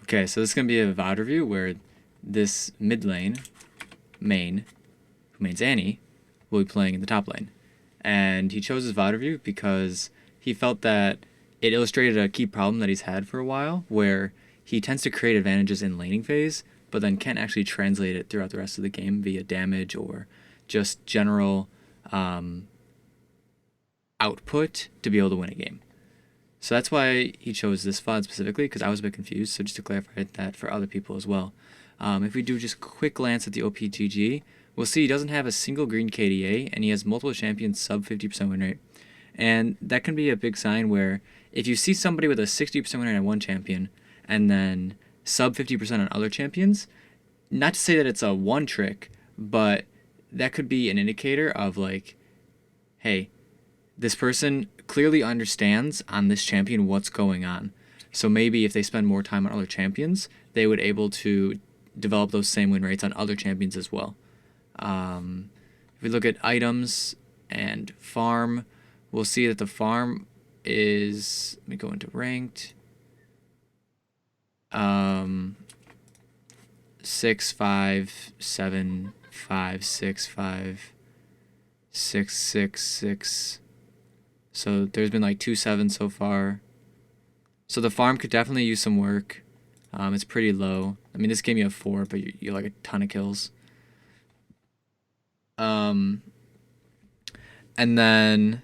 Okay, so this is gonna be a VOD review where this mid lane, main, who mains Annie, will be playing in the top lane. And he chose his VOD review because he felt that it illustrated a key problem that he's had for a while, where he tends to create advantages in laning phase, but then can't actually translate it throughout the rest of the game via damage or just general um, output to be able to win a game. So that's why he chose this VOD specifically, because I was a bit confused. So just to clarify that for other people as well. If we do just a quick glance at the OPGG, we'll see he doesn't have a single green KDA, and he has multiple champions sub 50% win rate. And that can be a big sign where if you see somebody with a 60% win rate on one champion, and then sub 50% on other champions, not to say that it's a one trick, but that could be an indicator of like, hey, this person clearly understands on this champion what's going on. So maybe if they spend more time on other champions, they would able to develop those same win rates on other champions as well. If we look at items and farm, we'll see that the farm is, let me go into ranked, 6 5 7 5 6 5 6 6 6. So there's been like 2 7 so far. So the farm could definitely use some work. It's pretty low. I mean, this game you have 4, but you're like a ton of kills. Um, and then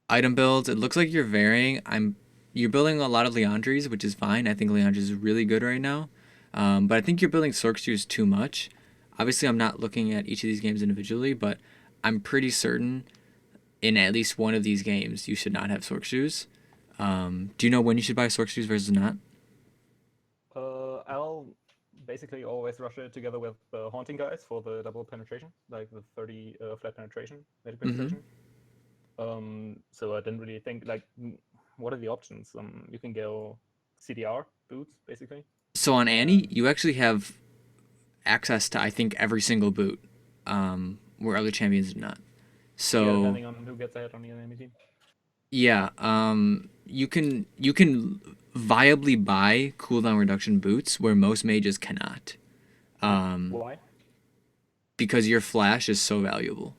item builds. It looks like you're varying. You're building a lot of Leandries, which is fine. I think Leandries is really good right now. But I think you're building Sorksters too much. Obviously, I'm not looking at each of these games individually, but I'm pretty certain in at least one of these games you should not have Sork shoes. Do you know when you should buy Sork shoes versus not? I'll basically always rush it together with the haunting guys for the double penetration, like the 30 flat penetration, magic Mm-hmm. penetration. So I didn't really think like what are the options? You can go CDR boots basically. So on Annie, And you actually have access to I think every single boot, where other champions do not. yeah, So depending on who gets ahead on the enemy team. yeah, you can viably buy cooldown reduction boots where most mages cannot, um, Why? because your flash is so valuable.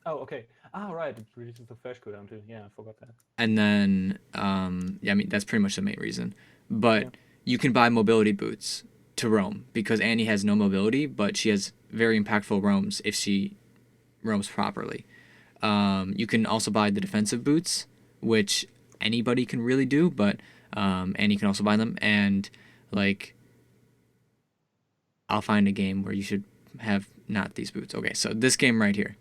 Oh, okay. Ah, right. It reduces the flash cooldown too. Yeah, I forgot that. And then yeah, I mean that's pretty much the main reason. But Yeah. you can buy mobility boots to roam because Annie has no mobility, but she has very impactful roams if she roams properly. You can also buy the defensive boots, which anybody can really do, but Annie can also buy them. And like, I'll find a game where you should have not these boots. Okay, so this game right here,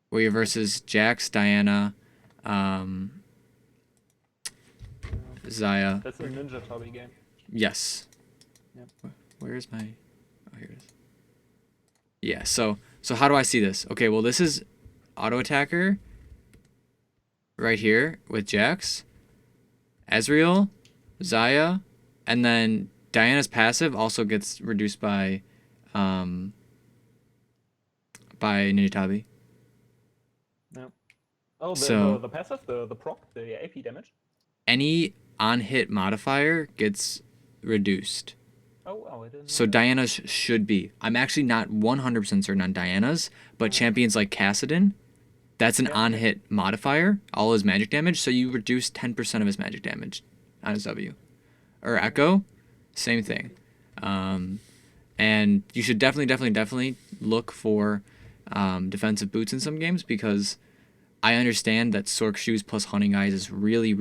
where you're versus Jax, Diana, um, Zaya. That's a ninja hobby game. Yes. Yeah. Where is my? Oh, here it is. Yeah. So how do I see this? Okay. Well, this is auto attacker right here with Jax, Ezreal, Zaya, and then Diana's passive also gets reduced um, by Ninjatabi. Yeah. Oh, the the, So the passive, the proc, the AP damage. any on hit modifier gets reduced. Oh, wow, I didn't know So that. Diana's should be. I'm actually not 100% certain on Diana's, but Uh-huh. champions like Kassadin, that's an Yeah, on yeah. hit modifier, all his magic damage, so you reduce 10% of his magic damage on his W. Or Okay. Echo, same thing. Um, and you should definitely look for defensive boots in some games because I understand that Sork shoes plus hunting eyes is really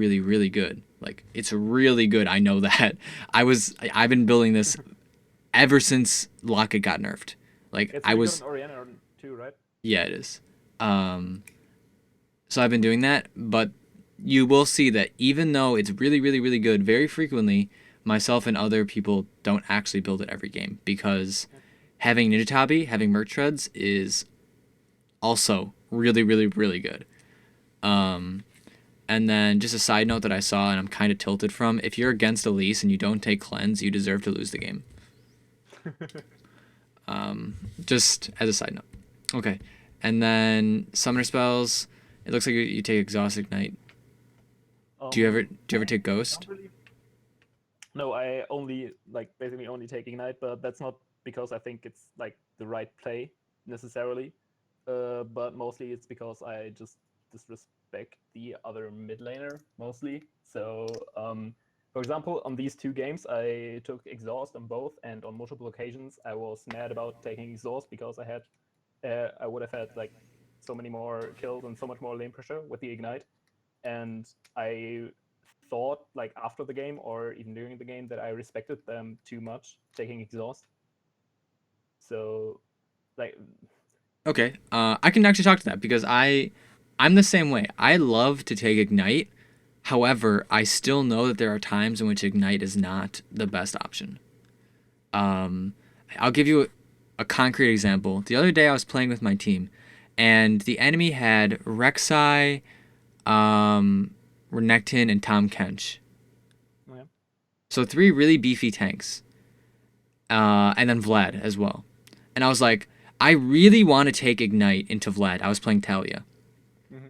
good. Like it's really good. I know that. I've been building this ever since Locket got nerfed. Like It's I really good on was, Oriana too, right? yeah, it is. Um, so I've been doing that, but you will see that even though it's really good, very frequently myself and other people don't actually build it every game because Yeah. having Ninja having merch treads is also really good. Um, and then just a side note that I saw and I'm kind of tilted from: if you're against Elise and you don't take cleanse, you deserve to lose the game. Just as a side note. Okay, and then summoner spells. It looks like you take exhaust ignite. Do you ever take Not ghost? really. No, I only basically only take Ignite, but that's not because I think it's like the right play necessarily. But mostly it's because I just disrespect the other mid laner mostly. So, for example, on these two games, I took exhaust on both, and on multiple occasions, I was mad about taking exhaust because I would have had like so many more kills and so much more lane pressure with the Ignite, and I thought like after the game or even during the game that I respected them too much taking exhaust. So like Okay, I can actually talk to that because I'm the same way. I love to take Ignite. However, I still know that there are times in which Ignite is not the best option. Um, I'll give you a concrete example. The other day I was playing with my team, and the enemy had Rek'Sai, Renekton, and Tahm Kench. yeah. So three really beefy tanks, and then Vlad as well. And I was like, I really want to take Ignite into Vlad. I was playing Talia. Mm-hmm.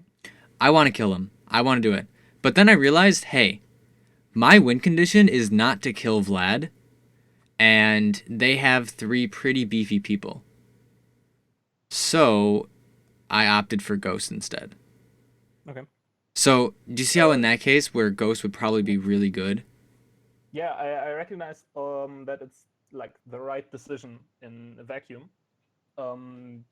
I want to kill him. I want to do it. But then I realized, hey, my win condition is not to kill Vlad, and they have three pretty beefy people. So I opted for Ghost instead. Okay. So do you see how in that case where Ghost would probably be really good? Yeah, I recognize that it's like the right decision in a vacuum. And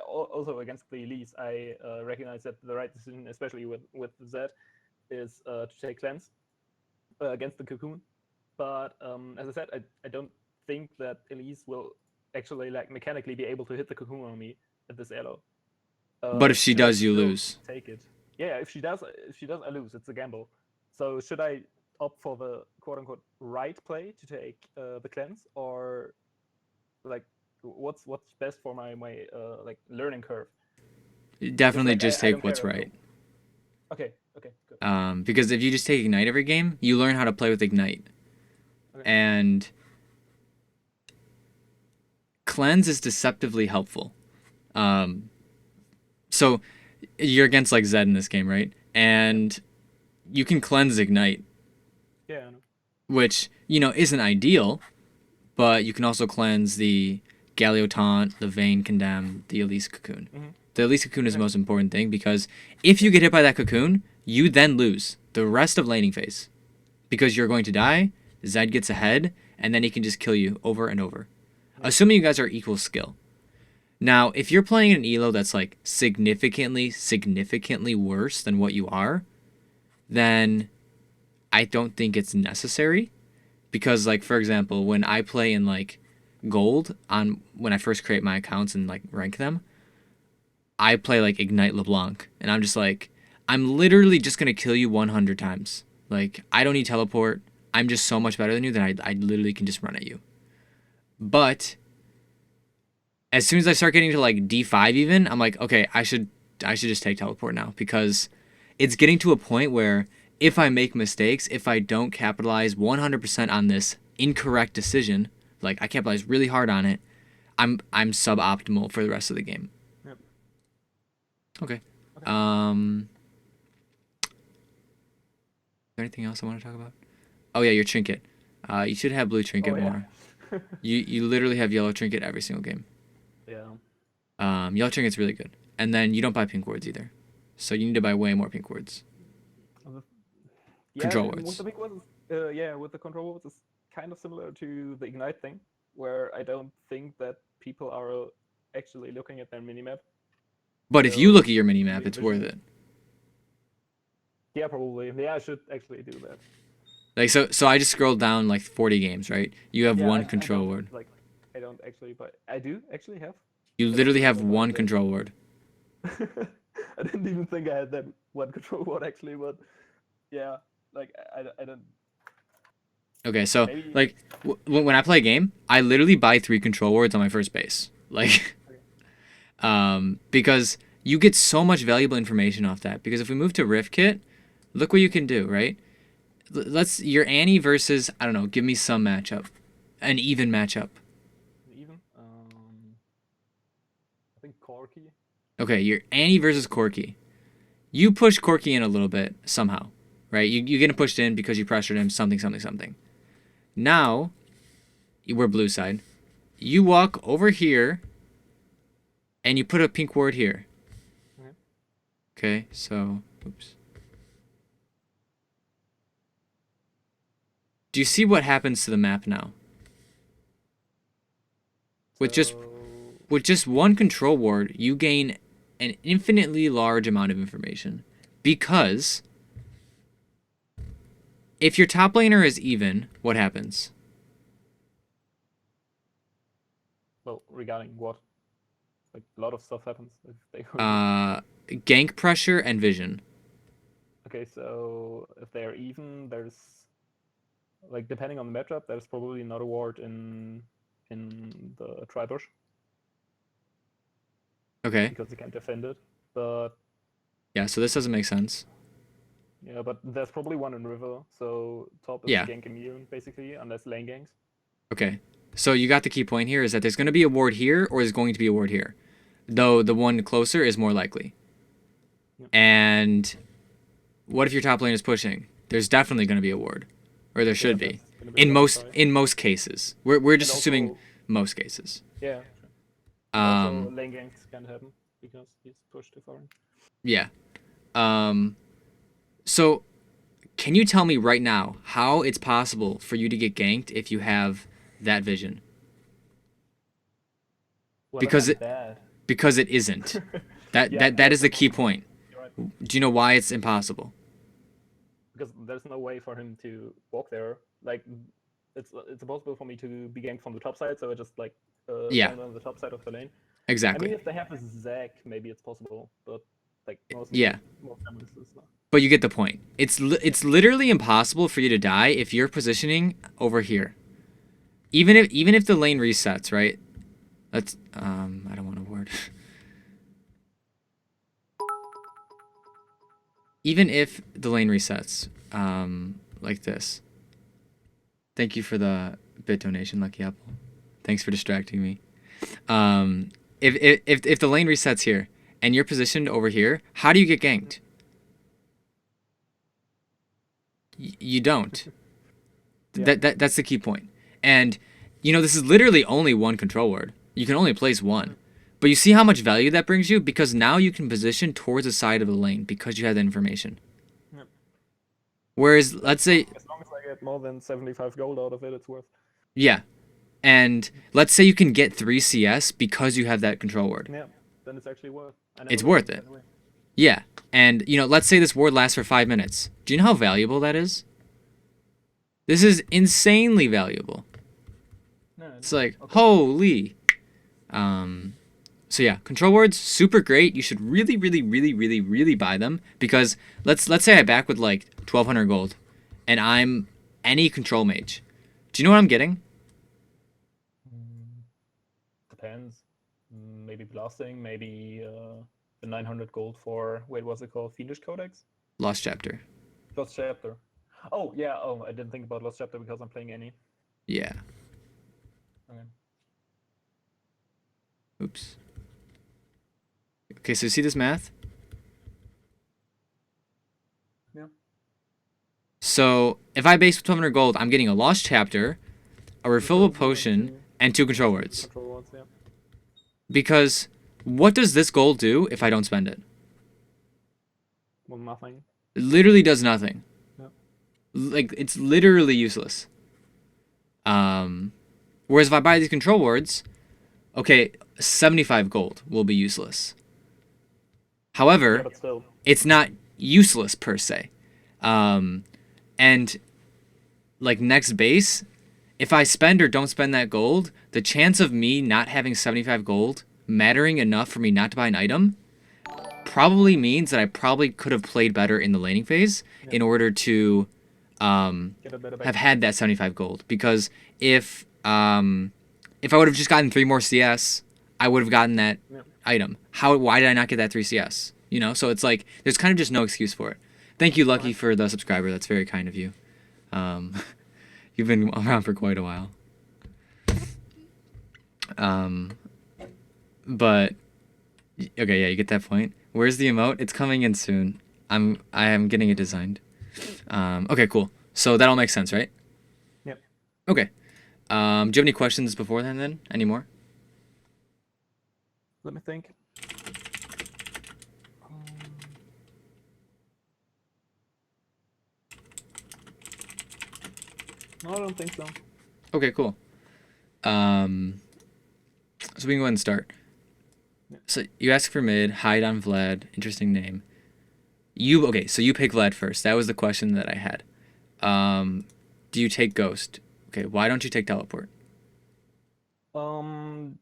also against the Elise, I recognize that the right decision, especially with Zed, is to take cleanse against the cocoon. But as I said, I don't think that Elise will actually like mechanically be able to hit the cocoon on me at this elo. But if she Should I does, you still lose. take it? Yeah, if she does, I lose. It's a gamble. So should I opt for the quote unquote right play to take the cleanse, or like what's best for my like learning curve? Because Definitely like just I don't take care what's if right. no. Okay, okay, good. Because if you just take Ignite every game, you learn how to play with Ignite. Okay. And Cleanse is deceptively helpful. Um, so you're against like Zed in this game, right? Yep. And you can cleanse Ignite, Yeah, I know. which, isn't ideal, but you can also cleanse the Galio Taunt, the Vayne Condemn, the Elise Cocoon. Mm-hmm. The Elise Cocoon is the Okay. most important thing because if you Yeah. get hit by that cocoon, you then lose the rest of laning phase because you're going to die. Zed gets ahead, and then he can just kill you over and over, Yep. assuming you guys are equal skill. Now, if you're playing an elo that's like significantly worse than what you are, then I don't think it's necessary because, like, for example, when I play in like gold on when I first create my accounts and like rank them, I play like Ignite LeBlanc, and I'm just like, I'm literally just gonna kill you 100 times. Like, I don't need teleport. I'm just so much better than you that I literally can just run at you. But as soon as I start getting to like D5 even, I'm like, okay, I should just take teleport now because it's getting to a point where if I make mistakes, if I don't capitalize 100% on this incorrect decision, like I capitalize really hard on it, I'm suboptimal for the rest of the game. Yep. Okay. Okay. Is there anything else I want to talk about? Oh yeah, your trinket. You should have blue Oh trinket yeah. more. You literally have yellow trinket every single game. Yeah. Yellow trinket's really good, and then you don't buy pink words either, so you need to buy way more pink words. Yeah, Control and with words. the big ones, yeah, with the control words, it's kind of similar to the Ignite thing, where I don't think that people are actually looking at their minimap. But if you So look at your mini map, only it's worth envision. it. Yeah, probably. Yeah, I should actually do that. Like so I just scrolled down like 40 games, right? You have Yeah, one I control don't word. like. I don't actually, but I do actually have. You I don't literally have remember one that. control word. I didn't even think I had that one control word actually, but yeah, like I don't. Okay, so Maybe. like when I play a game, I literally buy 3 control words on my first base. Like Okay. because you get so much valuable information off that. Because if we move to Rift Kit, look what you can do, right? Let's your Annie versus I don't know. Give me some matchup, an even matchup. Even. I think Corky. Okay, your Annie versus Corky. You push Corky in a little bit somehow. right? You get him pushed in because you pressured him, something, something, something. Now, we're blue side. You walk over here, and you put a pink ward here. Okay, so, oops. Do you see what happens to the map now? With just one control ward, you gain an infinitely large amount of information. Because if your top laner is even, what happens? Well, regarding what? Like, a lot of stuff happens. If they Gank pressure and vision. Okay, so if they're even, there's, like, depending on the matchup, there's probably not a ward in the Tribush. Okay. Because they can't defend it. But yeah, so this doesn't make sense. Yeah, but there's probably one in river, so top is gank immune, basically, unless lane ganks. Okay. So you got the key point here is that there's going to be a ward here or there's going to be a ward here. Though the one closer is more likely. Yep. And what if your top lane is pushing? There's definitely going to be a ward. Or there should be. In most cases. We're just assuming most cases. Yeah. Also, lane ganks can happen because he's pushed too far in. Yeah. So, can you tell me right now how it's possible for you to get ganked if you have that vision? Because it isn't. That is the key point. Right. Do you know why it's impossible? Because there's no way for him to walk there. Like, it's impossible for me to be ganked from the top side, so I just like stand on the top side of the lane. Exactly. I mean, if they have a Zac, maybe it's possible, but like most families it's not. But you get the point. It's literally impossible for you to die if you're positioning over here. Even if the lane resets, right? Let's I don't want to word. Even if the lane resets, like this. Thank you for the bit donation, Lucky Apple. Thanks for distracting me. If the lane resets here and you're positioned over here, how do you get ganked? You don't. That's the key point. And this is literally only one control ward. You can only place one. But you see how much value that brings you? Because now you can position towards the side of the lane because you have the information. Yep. Whereas, let's say... As long as I get more than 75 gold out of it, it's worth. Yeah. And let's say you can get 3 CS because you have that control ward. Yeah, then it's actually worth. It's worth it. Yeah. And, let's say this ward lasts for 5 minutes. Do you know how valuable that is? This is insanely valuable. No, it's like, okay. Holy... So yeah, control wards, super great. You should really, really, really, really, really buy them because let's say I back with like 1,200 gold, and I'm any control mage. Do you know what I'm getting? Depends. Maybe blasting. Maybe the 900 gold for what's it called? Fiendish Codex. Lost Chapter. Lost Chapter. Oh yeah. Oh, I didn't think about Lost Chapter because I'm playing any. Yeah. Okay. Oops. Okay, so see this math? Yeah. So if I base with 1,200 gold, I'm getting a Lost Chapter, a refillable potion, and 2 control words. Yeah. Because what does this gold do if I don't spend it? Well, nothing. It literally does nothing. Yeah. Like, it's literally useless. Whereas if I buy these control words, okay, 75 gold will be useless. However, it's not useless per se. And like next base, if I spend or don't spend that gold, the chance of me not having 75 gold mattering enough for me not to buy an item probably means that I probably could have played better in the laning phase in order to have had that 75 gold. Because if I would have just gotten 3 more CS, I would have gotten that item. Why did I not get that 3 CS? So it's like there's kind of just no excuse for it. Thank you, Lucky, for the subscriber. That's very kind of you. You've been around for quite a while. But okay, yeah, you get that point. Where's the emote? It's coming in soon. I am getting it designed. Okay, cool. So that all makes sense, right? Yep. Okay. Do you have any questions beforehand then? Any more? Let me think. Um, no, I don't think so. Okay, cool. So we can go ahead and start. Yeah. So you ask for mid, hide on Vlad. Interesting name. Okay? So you pick Vlad first. That was the question that I had. Do you take Ghost? Okay. Why don't you take Teleport? Um,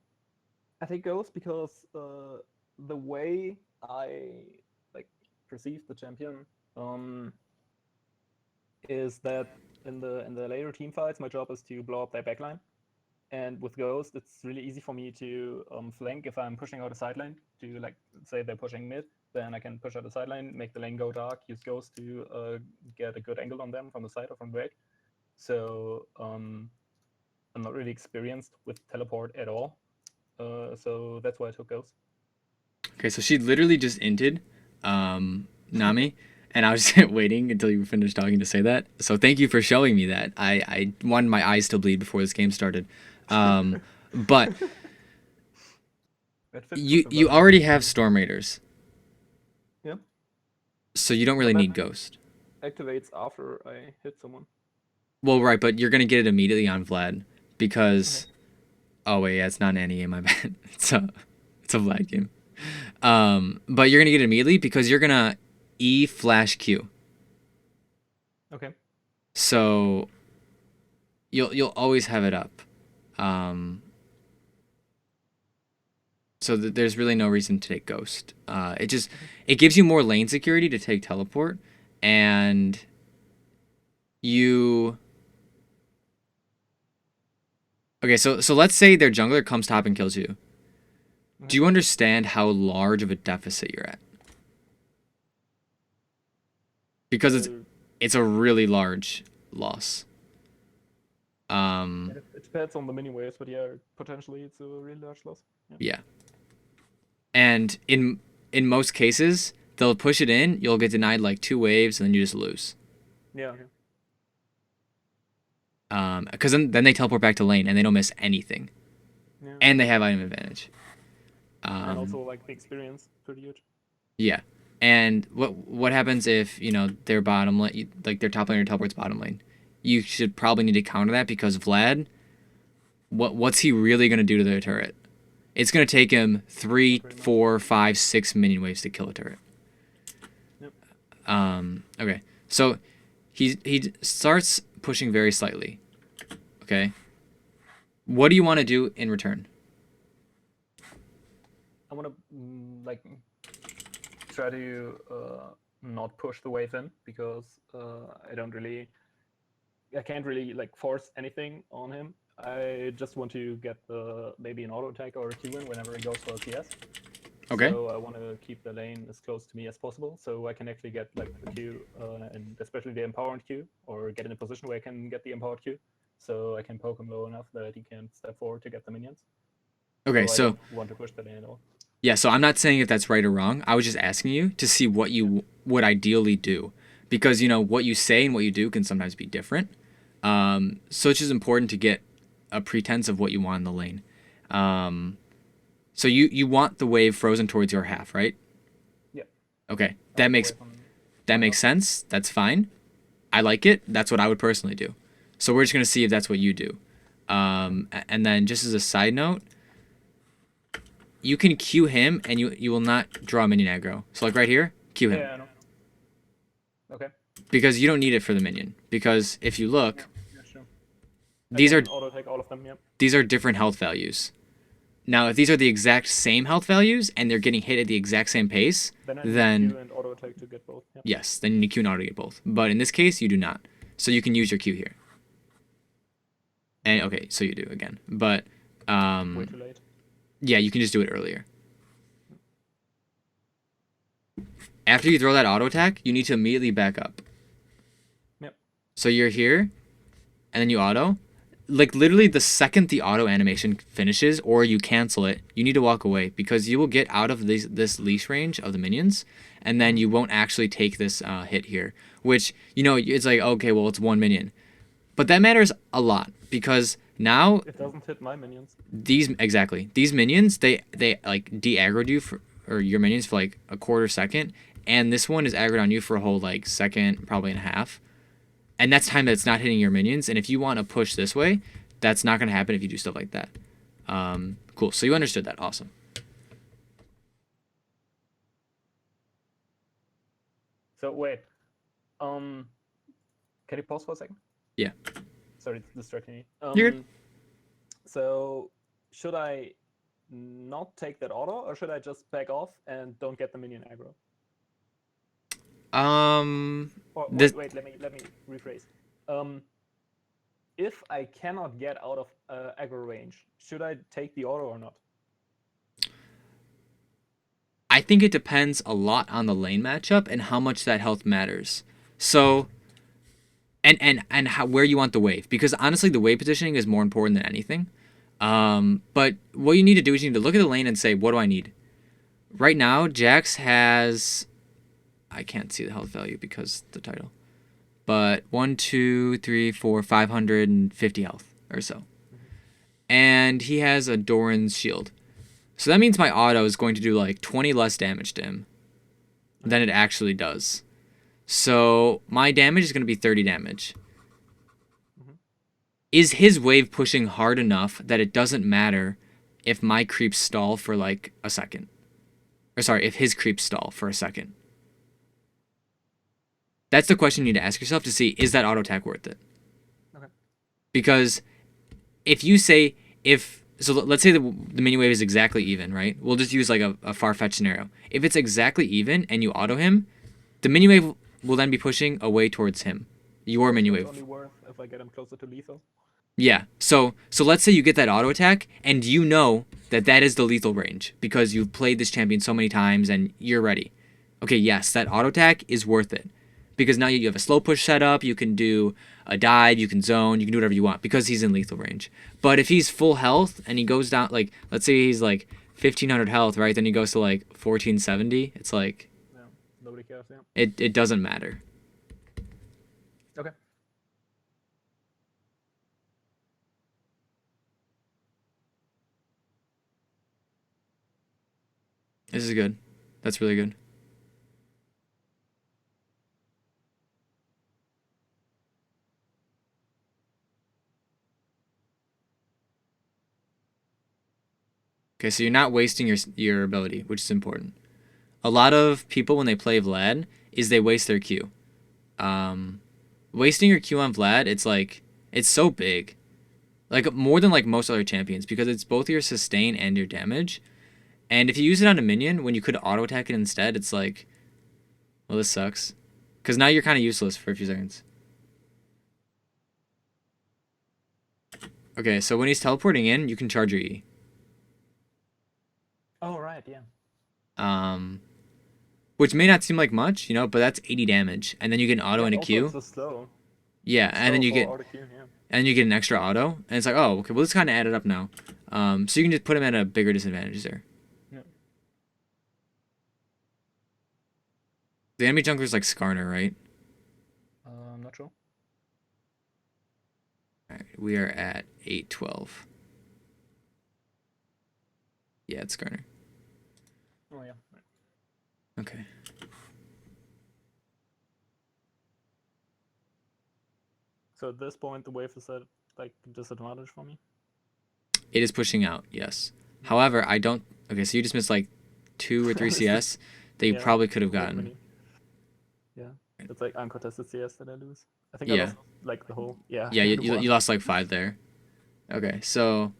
I think Ghost because the way I like perceive the champion um is that in the later team fights, my job is to blow up their backline. And with Ghost, it's really easy for me to flank if I'm pushing out a side lane. To like say they're pushing mid, then I can push out a side lane, make the lane go dark, use Ghost to get a good angle on them from the side or from the back. So I'm not really experienced with teleport at all. So that's why I took Ghost. Okay. So she literally just inted, Nami, and I was just waiting until you finished talking to say that. So thank you for showing me that. I wanted my eyes to bleed before this game started. But That fits with you Vladimir. already have Storm Raiders, Yeah, so you don't but really that need Ghost. activates after I hit someone. Well, right, but you're gonna get it immediately on Vlad Okay. because oh wait, yeah, it's not an Annie game, my bad. It's a Vlad game. But you're gonna get it immediately because you're gonna E flash Q. Okay. So you'll always have it up. Um, so there's really no reason to take Ghost. It gives you more lane security to take teleport, and you. Okay, so let's say their jungler comes top and kills you. Do Okay. you understand how large of a deficit you're at? Because Uh, it's a really large loss. Um, it depends on the mini waves, but yeah, potentially it's a really large loss. Yeah. yeah, and in most cases they'll push it in. You'll get denied like 2 waves, and then you just lose. Yeah. Okay. Because then they teleport back to lane and they don't miss anything, Yeah. and they have item advantage. And Um, also like the experience, pretty huge. yeah. And what happens if their bottom lane, like their top laner teleports bottom lane? You should probably need to counter that because Vlad, what's he really gonna do to the turret? It's gonna take him Not three, very much. 4, 5, 6 minion waves to kill a turret. Yep. Okay. So he starts pushing very slightly. Okay. What do you want to do in return? I want to like try to not push the wave in because I can't really like force anything on him. I just want to get maybe an auto attack or a Q in whenever he goes for a CS. Okay. So I want to keep the lane as close to me as possible, so I can actually get like the Q, and especially the empowered Q, or get in a position where I can get the empowered Q, so I can poke him low enough that he can step forward to get the minions. Okay. So I So don't want to push the lane at all. yeah. So I'm not saying if that's right or wrong. I was just asking you to see what Yeah. you would ideally do, because what you say and what you do can sometimes be different. So it's just important to get a pretense of what you want in the lane. Um, so you want the wave frozen towards your half, right? Yeah. Okay, I want the wave that on my makes half. sense. That's fine. I like it. That's what I would personally do. So we're just gonna see if that's what you do. And then just as a side note, you can Q him, and you will not draw minion aggro. So like right here, Q him Yeah, I know. Okay. because you don't need it for the minion. Because if you Yeah. look, Yeah, sure. I these are can auto attack all of them. Yeah. these are different health values. Now, if these are the exact same health values and they're getting hit at the exact same pace, Then I need then Q and auto attack to get both. Yeah. yes, then you need Q and auto to get both. But in this case, you do not. So you can use your Q here. And okay, so you do again. But Way too late. yeah, you can just do it earlier. After you throw that auto attack, you need to immediately back up. Yep. So you're here, and then you auto. like literally the second the auto animation finishes or you cancel it, you need to walk away because you will get out of this leash range of the minions, and then you won't actually take this hit here. Which, you know, it's like, okay, well, it's one minion. But that matters a lot because now It doesn't hit my minions. these minions, they like de-aggroed you for, or your minions for like a quarter second, and this one is aggroed on you for a whole like second, probably and a half. And that's time that's not hitting your minions. And if you want to push this way, that's not going to happen if you do stuff like that. Cool. So you understood that. Awesome. So wait, can you pause for a second? Yeah. Sorry, it's distracting me. You're good. So should I not take that auto, or should I just back off and don't get the minion aggro? Or wait, let me rephrase. If I cannot get out of aggro range, should I take the auto or not? I think it depends a lot on the lane matchup and how much that health matters. So, and how, where you want the wave, because honestly, the wave positioning is more important than anything. But what you need to do is you need to look at the lane and say, what do I need? Right now, Jax has, I can't see the health value because the title, but 1, 2, 3, 4, 550 health or so, and he has a Doran's shield. So that means my auto is going to do like 20 less damage to him than it actually does. So my damage is going to be 30 damage. Is his wave pushing hard enough that it doesn't matter if my creeps stall for like a second? Or sorry, if his creeps stall for a second. That's the question you need to ask yourself to see, is that auto attack worth it? Okay. Because if you say, so let's say the mini wave is exactly even, right? We'll just use like a far-fetched scenario. If it's exactly even and you auto him, the mini wave will then be pushing away towards him. Your mini wave. It's only worth if I get him closer to lethal. Yeah. So let's say you get that auto attack and you know that is the lethal range because you've played this champion so many times and you're ready. Okay, yes, that auto attack is worth it. Because now you have a slow push set up, you can do a dive, you can zone, you can do whatever you want because he's in lethal range. But if he's full health and he goes down, like, let's say he's like 1,500 health, right? Then he goes to like 1,470. It's like, yeah, nobody cares, yeah. It doesn't matter. Okay. This is good. That's really good. Okay, so you're not wasting your ability, which is important. A lot of people when they play Vlad is they waste their Q. Wasting your Q on Vlad, it's like it's so big, like more than like most other champions because it's both your sustain and your damage. And if you use it on a minion when you could auto attack it instead, it's like, well, this sucks, because now you're kind of useless for a few seconds. Okay, so when he's teleporting in, you can charge your E. Oh, right, yeah. Which may not seem like much, you know, but that's 80 damage, and then you get an auto and a Q. It's a slow. Yeah, and then you get Q, yeah. and you get an extra auto, and it's like, oh, okay, well, this kind of added up now. So you can just put him at a bigger disadvantage there. Yeah. The enemy jungler is like Skarner, right? I'm not sure. All right, we are at 812. Yeah, it's Skarner. Oh, yeah. Right. Okay. So at this point, the wave is at like disadvantage for me. It is pushing out, yes. However, I don't. Okay, so you just missed like 2 or 3 CS that you probably could have gotten. Yeah, it's like uncontested CS that I lose. I think I lost like the whole. Yeah. Yeah, you lost like 5 there. Okay, so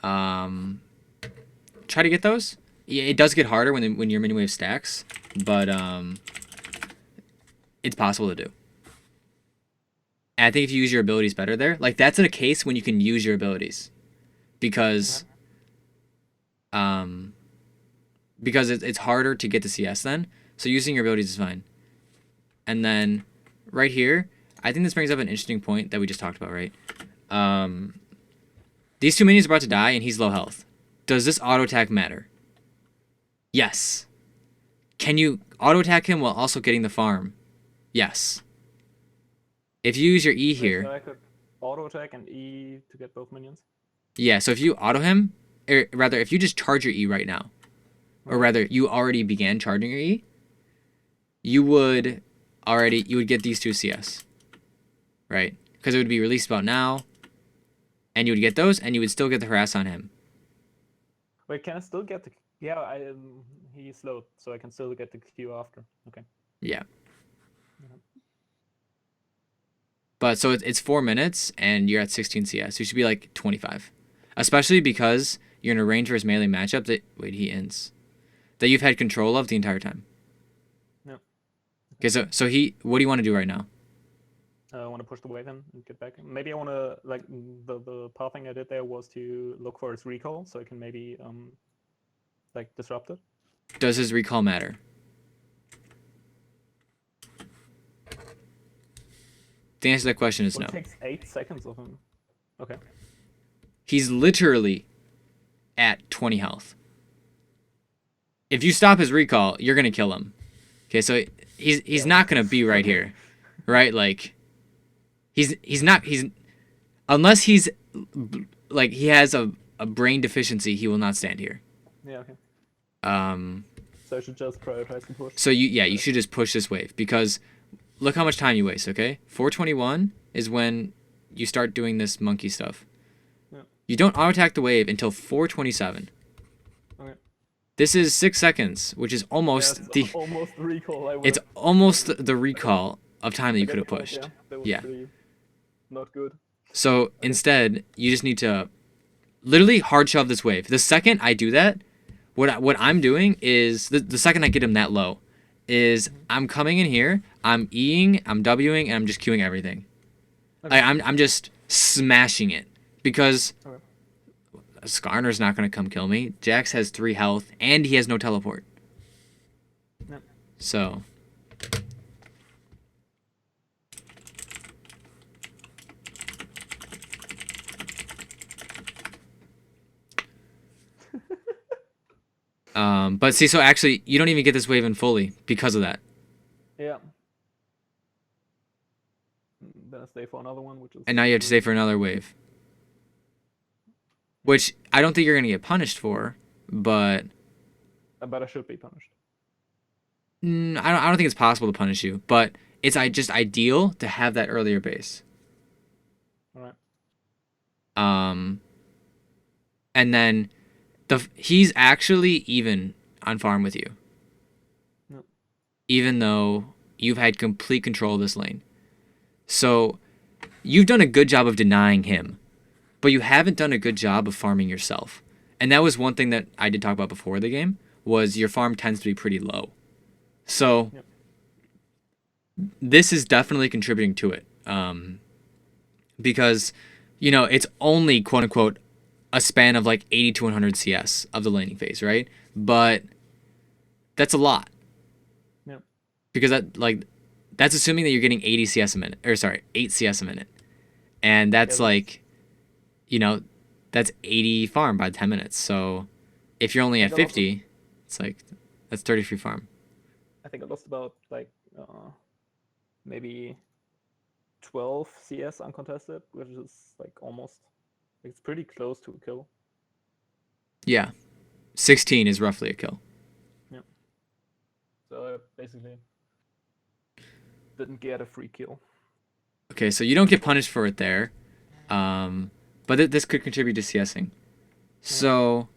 try to get those. Yeah, it does get harder when your mini wave stacks, but it's possible to do. And I think if you use your abilities better there, like that's in a case when you can use your abilities, because it's harder to get to CS then. So using your abilities is fine. And then right here, I think this brings up an interesting point that we just talked about, right? These two minions are about to die, and he's low health. Does this auto attack matter? Yes. Can you auto attack him while also getting the farm? Yes. If you use your E Wait, here, so I could auto attack and E to get both minions. yeah. So if you auto him, or rather, if you just charge your E right now, or Okay. rather, you already began charging your E, you would get these two CS, right? Because it would be released about now, and you would get those, and you would still get the harass on him. Wait, can I still get the? Yeah, he slowed, so I can still get the Q after. Okay. Yeah. Mhm. But so it's 4 minutes, and you're at 16 CS. You should be like 25, especially because you're in a range versus melee matchup that he ends that you've had control of the entire time. Yeah. Okay, so what do you want to do right now? I want to push the wave in and get back. Maybe I want to like the path thing I did there was to look for his recall, so I can maybe like disrupt it. Does his recall matter? The answer to that question is Well, no. it takes 8 seconds of him. Okay. He's literally at 20 health. If you stop his recall, you're gonna kill him. Okay, so he's not gonna be right here, right? Like he's not unless he's like he has a brain deficiency, he will not stand here. Yeah. Okay. So I should just prioritize the push. So you should just push this wave because look how much time you waste. Okay, 421 is when you start doing this monkey stuff. Yeah. You don't auto attack the wave until 427. Okay. This is 6 seconds, which is almost almost the recall. It's almost the recall of time that you could have pushed. Yeah. That was Yeah. pretty not good. So instead, you just need to literally hard shove this wave. The second I do that, what I'm doing is the second I get him that low, is I'm coming in here, I'm Eing, I'm Wing, and I'm just queuing everything. Okay. I'm just smashing it because Okay. Skarner's not gonna come kill me. Jax has 3 health and he has no teleport. Yep. So. But see, so actually, you don't even get this wave in fully because of that. Yeah. Then I stay for another one, which is. And now you have to stay for another wave. Which I don't think you're going to get punished for, but. But I should be punished. I don't think it's possible to punish you, but it's just ideal to have that earlier base. Alright. And then he's actually even on farm with you. No. Even though you've had complete control of this lane. So you've done a good job of denying him, but you haven't done a good job of farming yourself. And that was one thing that I did talk about before the game, was your farm tends to be pretty low. So Yep. This is definitely contributing to it. Because, it's only, quote unquote, a span of like 80 to 100 CS of the laning phase, right? But that's a lot. Yep. Because that's assuming that you're getting 80 CS a minute, or sorry, 8 CS a minute. And that's that's 80 farm by 10 minutes. So if you're only at 50, it's like, that's 30 free farm. I think I lost about maybe 12 CS uncontested, which is like almost, it's pretty close to a kill. Yeah. 16 is roughly a kill. Yeah. So I basically didn't get a free kill. Okay, so you don't get punished for it there. But this could contribute to CSing. So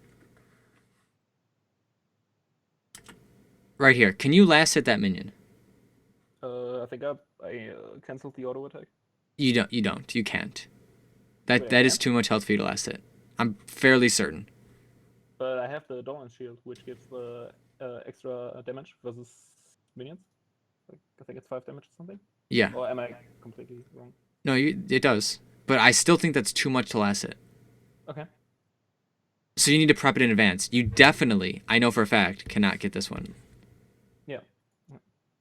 right here, can you last hit that minion? I think I canceled the auto attack. You don't. You can't. That Wait, that is too much health for you to last hit. I'm fairly certain. But I have the Dawn shield, which gives extra damage versus minions. Like, I think it's 5 damage or something. Yeah. Or am I completely wrong? No, it does. But I still think that's too much to last hit. Okay. So you need to prep it in advance. You definitely, I know for a fact, cannot get this one. Yeah.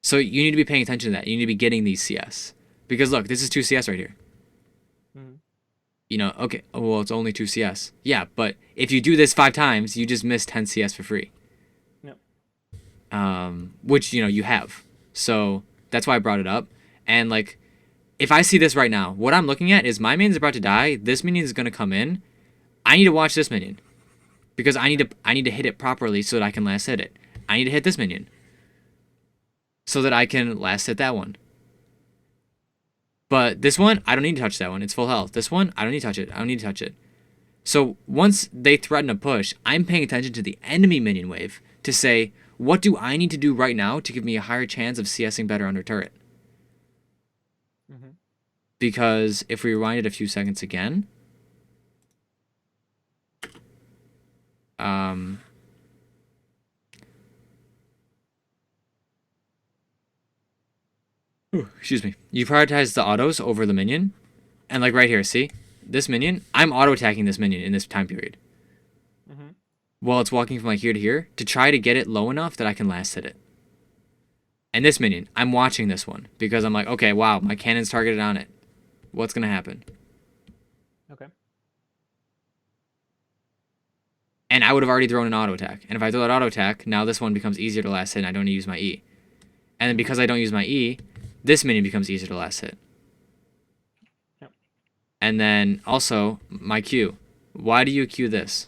So you need to be paying attention to that. You need to be getting these CS. Because look, this is 2 CS right here. Mm-hmm. You know, okay, well, it's only 2 CS. Yeah, but if you do this 5 times, you just miss 10 CS for free. Yep. Which, you know, you have. So that's why I brought it up. And, like, if I see this right now, what I'm looking at is my minion's about to die. This minion is going to come in. I need to watch this minion. Because I need to hit it properly so that I can last hit it. I need to hit this minion. So that I can last hit that one. But this one, I don't need to touch that one. It's full health. This one, I don't need to touch it. I don't need to touch it. So once they threaten a push, I'm paying attention to the enemy minion wave to say, what do I need to do right now to give me a higher chance of CSing better under turret? Mm-hmm. Because if we rewind it a few seconds again, excuse me, you prioritize the autos over the minion, and like right here, see this minion? I'm auto attacking this minion in this time period. Mm-hmm. While it's walking from like here to here to try to get it low enough that I can last hit it. And this minion, I'm watching this one because I'm like, okay, wow, my cannon's targeted on it. What's gonna happen? Okay. And I would have already thrown an auto attack. And if I throw that auto attack, now this one becomes easier to last hit and I don't need to use my E. And then because I don't use my E, this minion becomes easier to last hit. Yep. And then also my Q. Why do you Q this?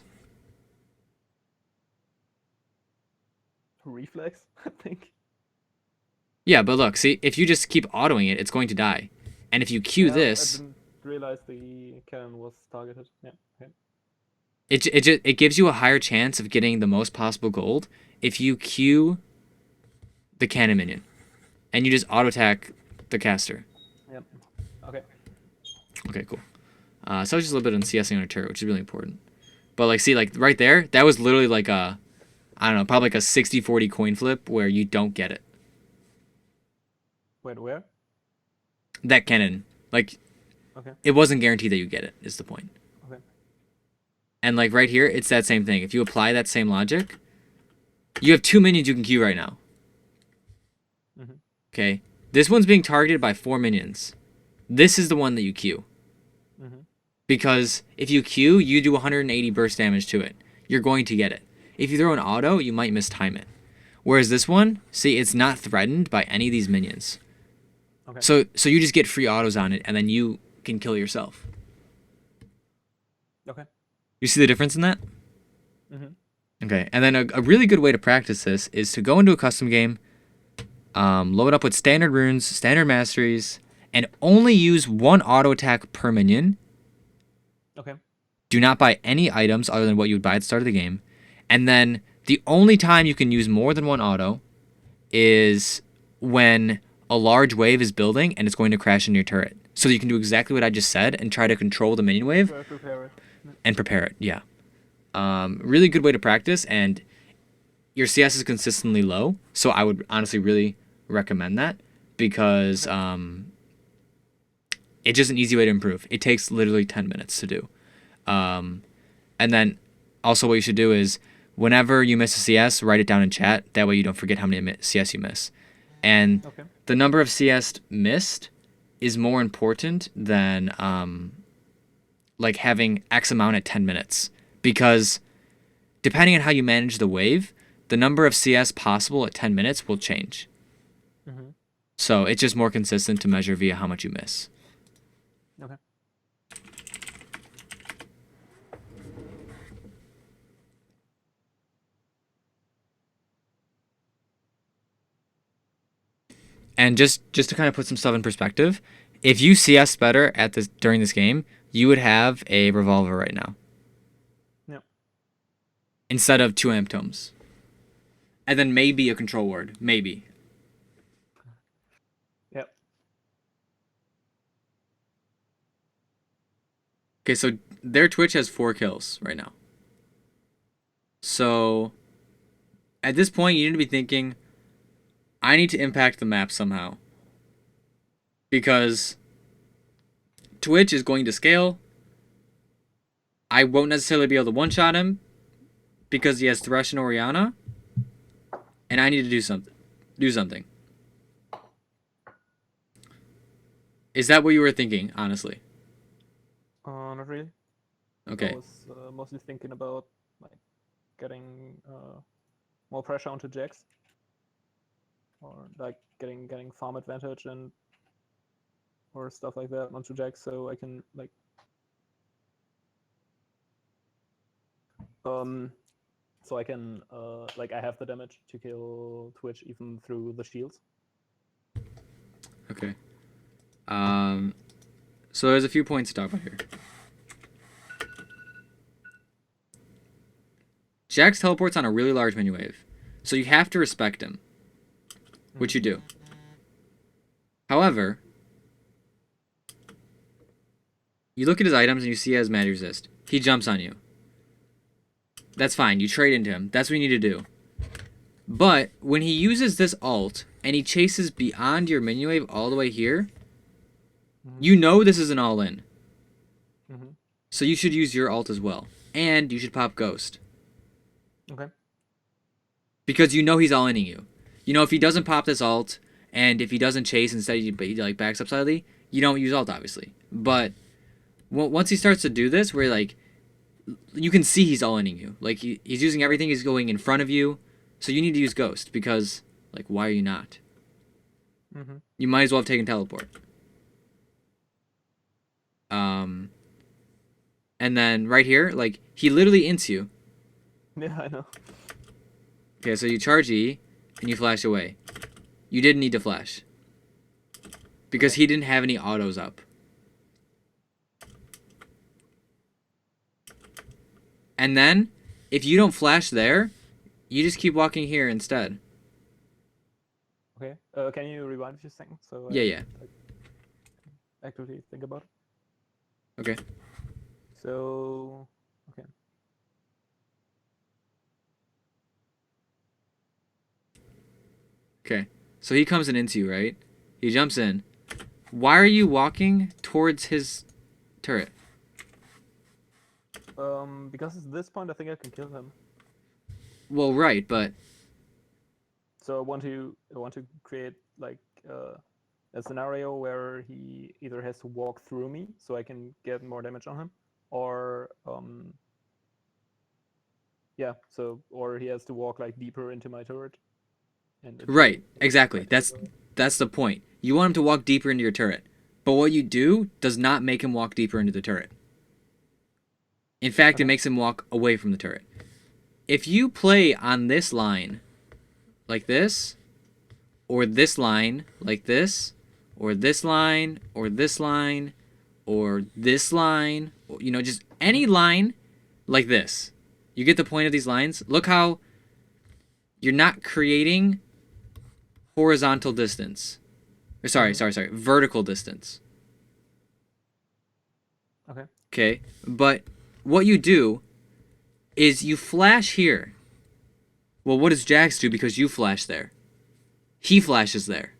Reflex, I think. Yeah, but look, see, if you just keep autoing it, it's going to die. And if you Q Yeah, this, I didn't realize the cannon was targeted. Yeah. Okay. it gives you a higher chance of getting the most possible gold if you Q the cannon minion. And you just auto attack the caster. Yep. Okay. Okay, cool. So just a little bit on CSing on a turret, which is really important. But like, see, like right there, that was literally like a, I don't know, probably like a 60-40 coin flip where you don't get it. Wait, where? That cannon, like, Okay. it wasn't guaranteed that you get it, is the point. Okay. And like right here, it's that same thing. If you apply that same logic, you have 2 minions you can queue right now. Mm-hmm. Okay? This one's being targeted by 4 minions. This is the one that you queue. Mm-hmm. Because if you Q, you do 180 burst damage to it. You're going to get it. If you throw an auto, you might mistime it. Whereas this one, see, it's not threatened by any of these minions. Okay. So you just get free autos on it, and then you can kill yourself. Okay. You see the difference in that? Mm-hmm. Okay, and then a really good way to practice this is to go into a custom game, load up with standard runes, standard masteries, and only use 1 auto attack per minion. Okay. Do not buy any items other than what you would buy at the start of the game. And then the only time you can use more than 1 auto is when a large wave is building and it's going to crash in your turret. So you can do exactly what I just said and try to control the minion wave Prepare it. and prepare it. Yeah. Really good way to practice, and your CS is consistently low. So I would honestly really recommend that because it's just an easy way to improve. It takes literally 10 minutes to do. And then also what you should do is whenever you miss a CS, write it down in chat. That way you don't forget how many CS you miss. And Okay. the number of CS missed is more important than like having X amount at 10 minutes. Because depending on how you manage the wave, the number of CS possible at 10 minutes will change. Mm-hmm. So it's just more consistent to measure via how much you miss. Okay. And just to kind of put some stuff in perspective, if you CS better at this during this game, you would have a revolver right now. Yep. Instead of 2 amp tomes. And then maybe a control word. Maybe. Yep. Okay, so their Twitch has 4 kills right now. So at this point, you need to be thinking, I need to impact the map somehow. Because Twitch is going to scale. I won't necessarily be able to one-shot him because he has Thresh and Orianna. And I need to do something. Is that what you were thinking, honestly? No, not really. I Okay. was mostly thinking about like getting more pressure onto Jax, or like getting farm advantage and or stuff like that onto Jax, so I can so I can like I have the damage to kill Twitch even through the shields. Okay. So there's a few points to talk about here. Jax teleports on a really large minion wave, so you have to respect him, which you do. However, you look at his items and you see he has mad resist. He jumps on you. That's fine. You trade into him. That's what you need to do. But when he uses this ult and he chases beyond your minion wave all the way here, you know this is an all-in. So you should use your ult as well. And you should pop Ghost. Okay. Because you know he's all-inning you. You know, if he doesn't pop this ult, and if he doesn't chase, instead he like backs up slightly, you don't use ult, obviously. But once he starts to do this, where like you can see he's all-inning you. Like he's using everything, he's going in front of you. So you need to use Ghost, because like why are you not? You might as well have taken teleport. And then right here, like he literally ints you. Yeah, I know. Okay, so you charge E and you flash away. You didn't need to flash because he didn't have any autos up. And then if you don't flash there, you just keep walking here instead. Okay. Can you rewind a few seconds? So Yeah. Actively think about it. Okay. So okay. Okay. So he comes into you, right? He jumps in. Why are you walking towards his turret? Because at this point I think I can kill him. Well, right, but So I want to create like a scenario where he either has to walk through me so I can get more damage on him, or yeah, so or he has to walk like deeper into my turret. And right, exactly. That's the point. You want him to walk deeper into your turret, but what you do does not make him walk deeper into the turret. In fact, it makes him walk away from the turret. If you play on this line like this, or this line like this, or this line, or this line, or this line, or, you know, just any line like this. You get the point of these lines? Look how you're not creating horizontal distance. Or sorry, vertical distance. Okay, but what you do is you flash here. Well, what does Jax do because you flash there? He flashes there.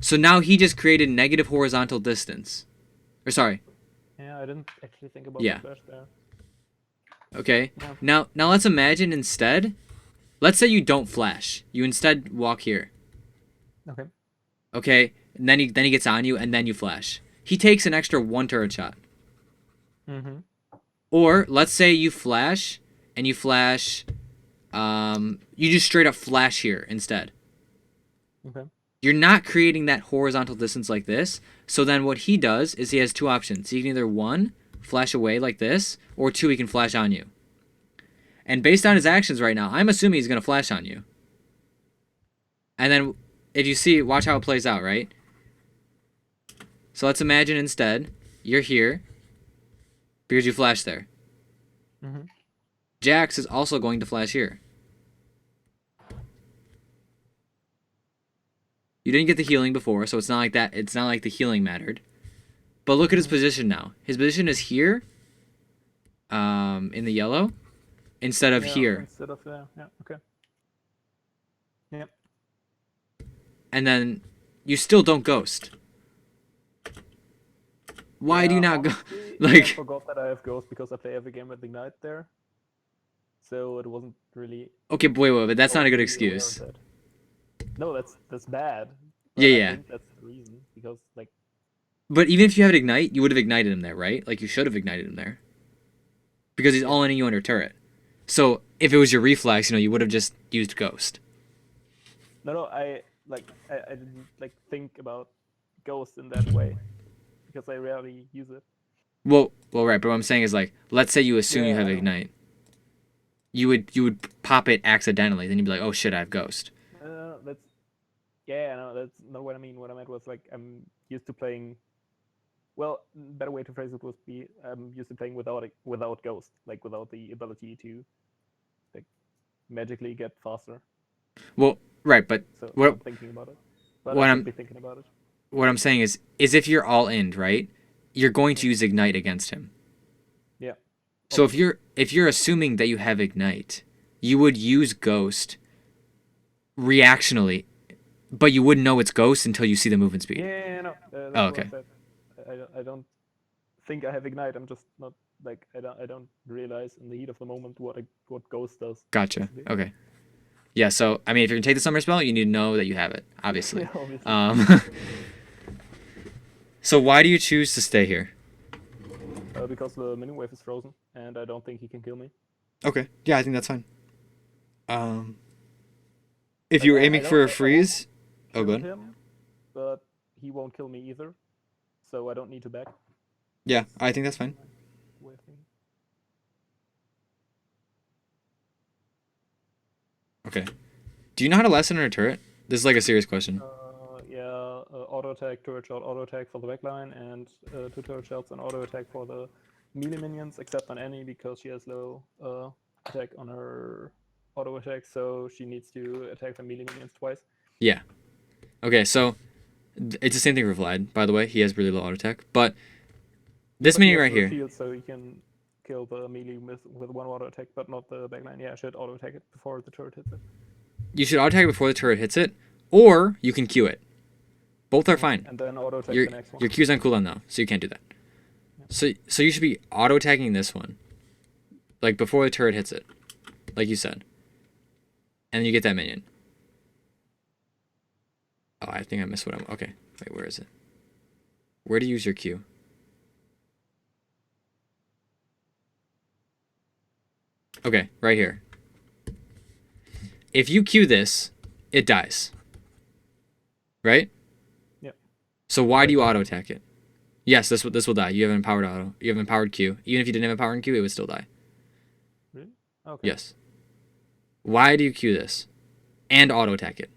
So now he just created negative horizontal distance. Or sorry. Yeah, I didn't actually think about the flash there. Okay. Yeah. Now let's imagine instead. Let's say you don't flash. You instead walk here. Okay. Okay. And then he gets on you and then you flash. He takes an extra 1 turret shot. Or let's say you flash and you flash. You just straight up flash here instead. Okay. You're not creating that horizontal distance like this. So then what he does is he has 2 options. He can either 1, flash away like this, or 2, he can flash on you. And based on his actions right now, I'm assuming he's going to flash on you. And then if you see, watch how it plays out, right? So let's imagine instead you're here because you flashed there. Jax is also going to flash here. You didn't get the healing before, so it's not like that. It's not like the healing mattered. But look at his position now. His position is here, in the yellow, instead of here. Instead of there, yeah. Okay. Yep. And then you still don't ghost. Why do you not go? Like, I forgot that I have ghost because I play every game with Ignite there. So it wasn't really. Okay, but that's not a good excuse. No, that's bad. But I think that's the reason, because like But even if you have Ignite, you would have ignited him there, right? Like, you should have ignited him there. Because he's Yeah. all in you under turret. So, if it was your reflex, you would have just used Ghost. No, I didn't like think about Ghost in that way because I rarely use it. Well, right. But what I'm saying is, like, let's say you assume you Yeah, have I know. Ignite. You would pop it accidentally. Then you'd be like, oh shit, I have Ghost. That's yeah, no, that's not what I mean. What I meant was like I'm used to playing. Well, better way to phrase it would be I'm used to playing without Ghost, like without the ability to like magically get faster. Well, right. But So what not thinking about it, but I what should I'm be thinking about it. what I'm saying is if you're all in, right, you're going to Yeah, use Ignite against him. yeah, So obviously. if you're assuming that you have Ignite, you would use Ghost reactionally, but you wouldn't know it's Ghost until you see the movement speed. Yeah, no, Oh, that's what I okay. said. I don't think I have Ignite. I'm just not like I don't realize in the heat of the moment what Ghost does. Gotcha. Basically. Okay. Yeah, so, I mean, if you're going to take the summer spell, you need to know that you have it, obviously. Yeah, obviously. Um, so why do you choose to stay here? Because the mini wave is frozen, and I don't think he can kill me. Okay. Yeah, I think that's fine. Um, if Like you were aiming for a I won't freeze... Oh, shield good. him, but he won't kill me either, so I don't need to back. Yeah, That's I think that's fine. my way of thinking. Okay. Do you know how to lesson on a turret? This is like a serious question. Yeah, auto attack, turret shot, auto attack for the backline, and two turret shots and auto attack for the melee minions, except on Annie because she has low attack on her auto attack, so she needs to attack the melee minions twice. Yeah. Okay, so it's the same thing for Vlad, by the way. He has really low auto attack. But this But he minion has right the here, shield, so he can kill the melee with one auto attack, but not the backline. Yeah, I should auto attack it before the turret hits it. you should auto attack before the turret hits it, or you can Q it. Both are Yeah, fine. and then auto attack Your the next one. your Q's on cooldown though, so you can't do that. Yeah. So you should be auto attacking this one, like before the turret hits it, like you said, and then you get that minion. Oh, I think I missed what I'm. Okay, wait, where is it? Where to use your Q? Okay, right here. If you Q this, it dies. Right? Yep. So why do you auto attack it? Yes, this will die. You have an empowered auto. You have an empowered Q. Even if you didn't have empowered Q, it would still die. Really? Okay. Yes. Why do you Q this? And auto attack it.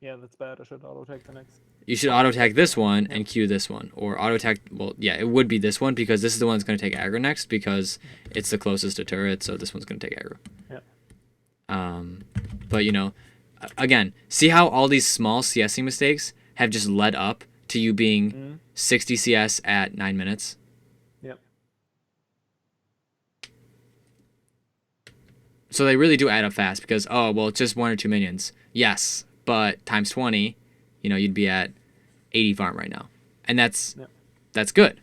Yeah, that's bad. I should auto attack the next. You should auto attack this one and Q this one. Or auto attack, well, yeah, it would be this one because this is the one that's going to take aggro next because it's the closest to turret, so this one's going to take aggro. Yeah. But, again, see how all these small CSing mistakes have just led up to you being 60 CS at 9 minutes? Yep. So they really do add up fast because, oh, well, it's just 1 or 2 minions. Yes, but times 20, you'd be at 80 farm right now. And that's good.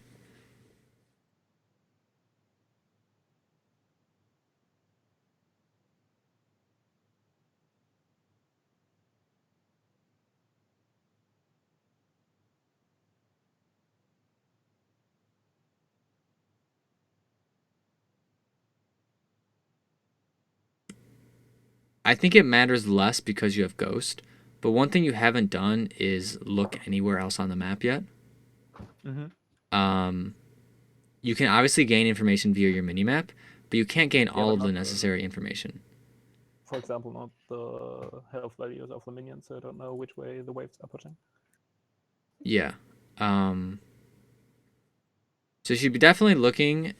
I think it matters less because you have Ghost. But one thing you haven't done is look anywhere else on the map yet. You can obviously gain information via your minimap, but you can't gain all of the necessary information. For example, not the health values of the minions, so I don't know which way the waves are pushing. Yeah. So you should be definitely looking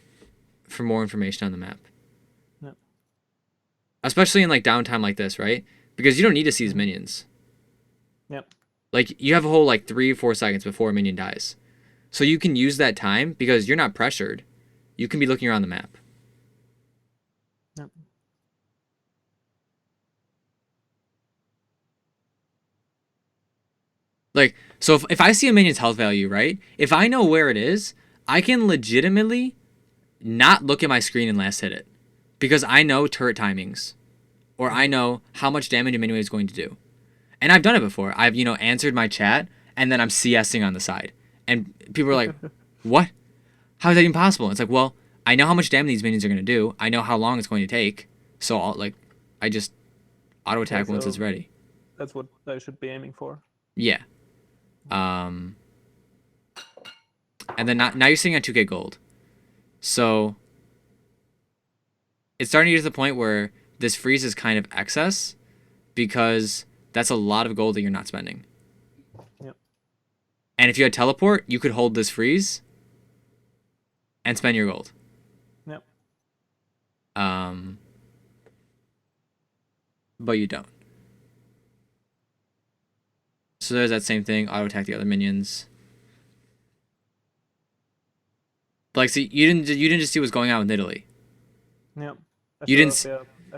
for more information on the map. Yeah. Especially in like downtime like this, right? Because you don't need to see these minions. Yep. Like you have a whole like 3 or 4 seconds before a minion dies. So you can use that time because you're not pressured. You can be looking around the map. Yep. Like, so if I see a minion's health value, right? If I know where it is, I can legitimately not look at my screen and last hit it. Because I know turret timings. Or I know how much damage a minion is going to do. And I've done it before. I've, answered my chat, and then I'm CSing on the side. And people are like, what? How is that even possible? It's like, well, I know how much damage these minions are going to do. I know how long it's going to take. So I just auto attack once it's ready. That's what I should be aiming for. Yeah. And then now you're sitting on 2k gold. So it's starting to get to the point where this freeze is kind of excess because that's a lot of gold that you're not spending. Yep. And if you had teleport, you could hold this freeze and spend your gold. Yep. But you don't. So there's that same thing. Auto attack the other minions. But like, see, you didn't just see what's going on with Italy. Yep. I should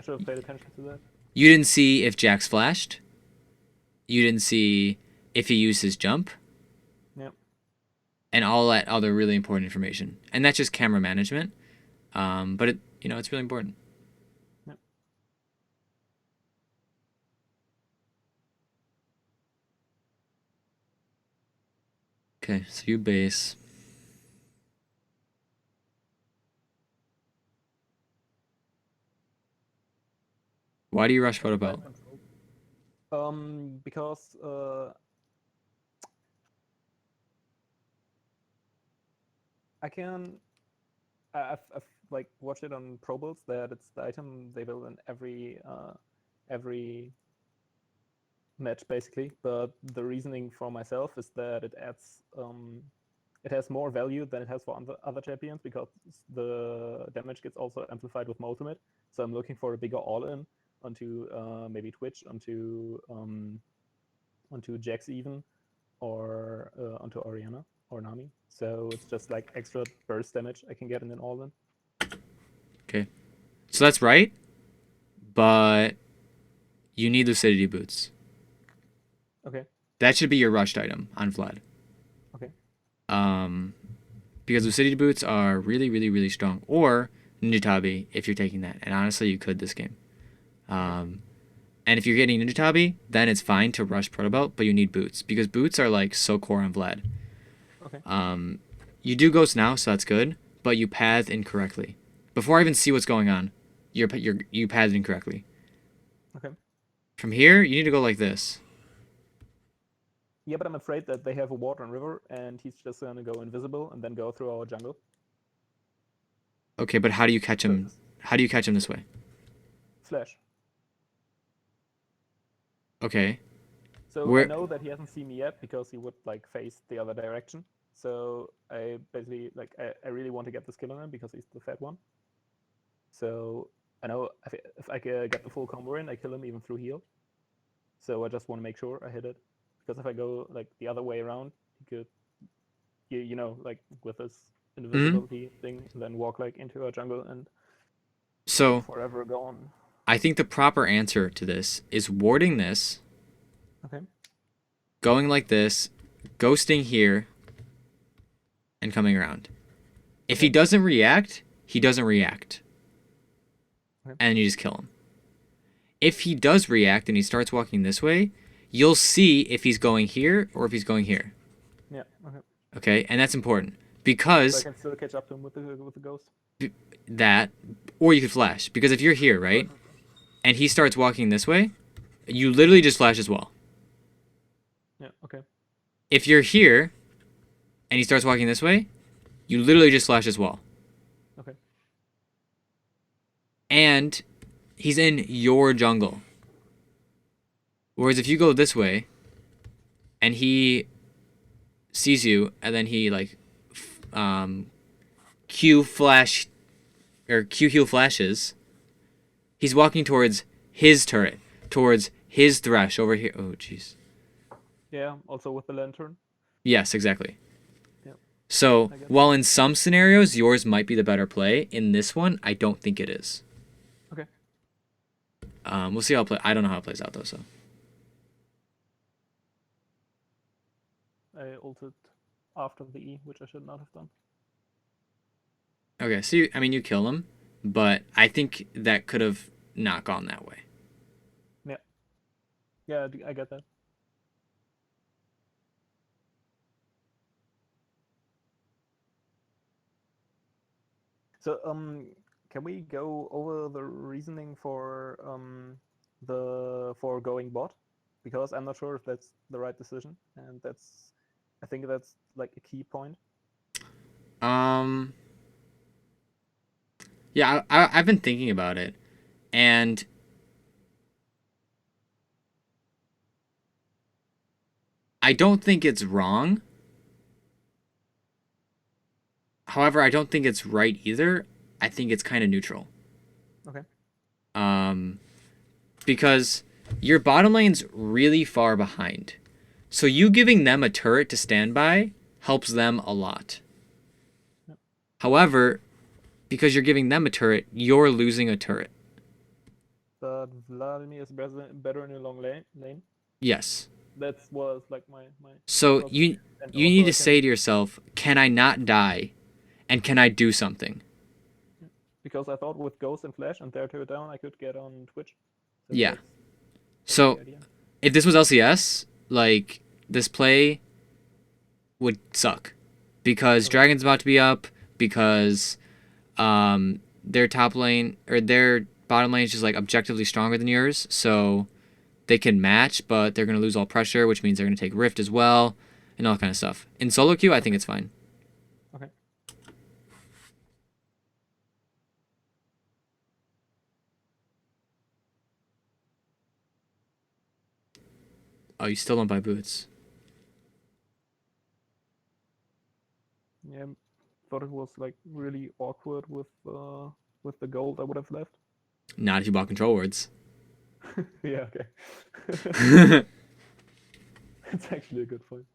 have paid attention to that. You didn't see if Jax flashed. You didn't see if he used his jump. Yep. And all that other really important information. And that's just camera management. But it's really important. Yep. Okay, so you base. Why do you rush photo belt? Because I've like watched it on Pro Builds that it's the item they build in every match basically. But the reasoning for myself is that it has more value than it has for other champions because the damage gets also amplified with my ultimate. So I'm looking for a bigger all-in onto maybe Twitch, onto Jax even, or onto Orianna or Nami. So it's just like extra burst damage I can get in an all-in. Okay. So that's right, but you need lucidity boots. Okay. That should be your rushed item on Vlad. Okay. Because lucidity boots are really, really, really strong. Or Ninja Tabi if you're taking that. And honestly, you could this game. And if you're getting Ninja Tabi, then it's fine to rush Proto Belt, but you need boots because boots are like so core on Vlad. Okay. You do Ghost now, so that's good, but you pathed incorrectly. Before I even see what's going on, you pathed incorrectly. Okay. From here, you need to go like this. Yeah, but I'm afraid that they have a ward on river, and he's just gonna go invisible and then go through our jungle. Okay, but how do you catch him? How do you catch him this way? Flash. Okay. So I know that he hasn't seen me yet because he would like face the other direction. So I basically I really want to get this kill on him because he's the fat one. So I know if I get the full combo in, I kill him even through heal. So I just want to make sure I hit it because if I go like the other way around, he could, like with this invisibility thing, and then walk like into our jungle and so forever gone. I think the proper answer to this is warding this. Okay. Going like this, ghosting here, and coming around. If he doesn't react, he doesn't react. Okay. And you just kill him. If he does react and he starts walking this way, you'll see if he's going here or if he's going here. Yeah. Okay. Okay, and that's important because so I can still catch up to him with the ghost. That, or you could flash because if you're here, right, and he starts walking this way, you literally just flash as well. Yeah. Okay. If you're here, and he starts walking this way, you literally just flash as well. Okay. And he's in your jungle. Whereas if you go this way, and he sees you, and then he like Q flash or Q heal flashes, he's walking towards his turret, towards his thresh over here. Oh jeez. Yeah. Also with the lantern. Yes, exactly. Yeah. So while in some scenarios yours might be the better play, in this one I don't think it is. Okay. We'll see how it plays. I don't know how it plays out though. So. I ulted after the E, which I should not have done. Okay, so you kill him, but I think that could have not gone that way. Yeah. Yeah, I get that. So can we go over the reasoning for going bot? Because I'm not sure if that's the right decision, and I think that's like a key point. Yeah, I've been thinking about it, and I don't think it's wrong. However, I don't think it's right either. I think it's kind of neutral. Okay. Because your bottom lane's really far behind. So you giving them a turret to stand by helps them a lot. Yep. However, because you're giving them a turret, you're losing a turret. But Vladimir is better in a long lane. Yes. That was like my. So thoughts. you And you also need I to say to yourself, can I not die? And can I do something? because I thought with Ghost and Flash and Dare to It Down, I could get on Twitch. So Yeah. that's So the idea. if this was LCS, like this play would suck because Okay. Dragon's about to be up because their top lane or their bottom lane is just like objectively stronger than yours, so they can match, but they're gonna lose all pressure, which means they're gonna take Rift as well, and all kind of stuff. In solo queue, I think it's fine. Okay. Oh, you still don't buy boots? Yeah, thought it was like really awkward with the gold I would have left. Not if you bought control words. Yeah, okay. It's actually a good point.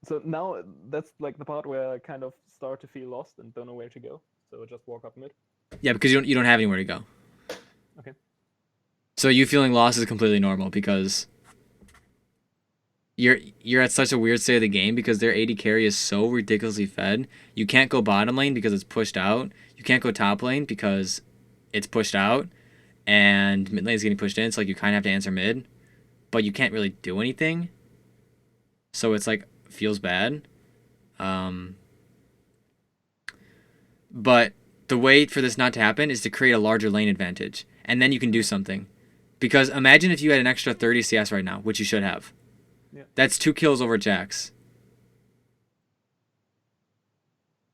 So now that's like the part where I kind of start to feel lost and don't know where to go. So I just walk up mid. Yeah, because you don't have anywhere to go. Okay. So you feeling lost is completely normal because you're at such a weird state of the game because their AD carry is so ridiculously fed. You can't go bottom lane because it's pushed out. You can't go top lane because it's pushed out, and mid lane is getting pushed in. So like you kind of have to answer mid, but you can't really do anything. So it's like feels bad. But the way for this not to happen is to create a larger lane advantage, and then you can do something. Because imagine if you had an extra 30 CS right now, which you should have. Yeah. That's 2 kills over Jax.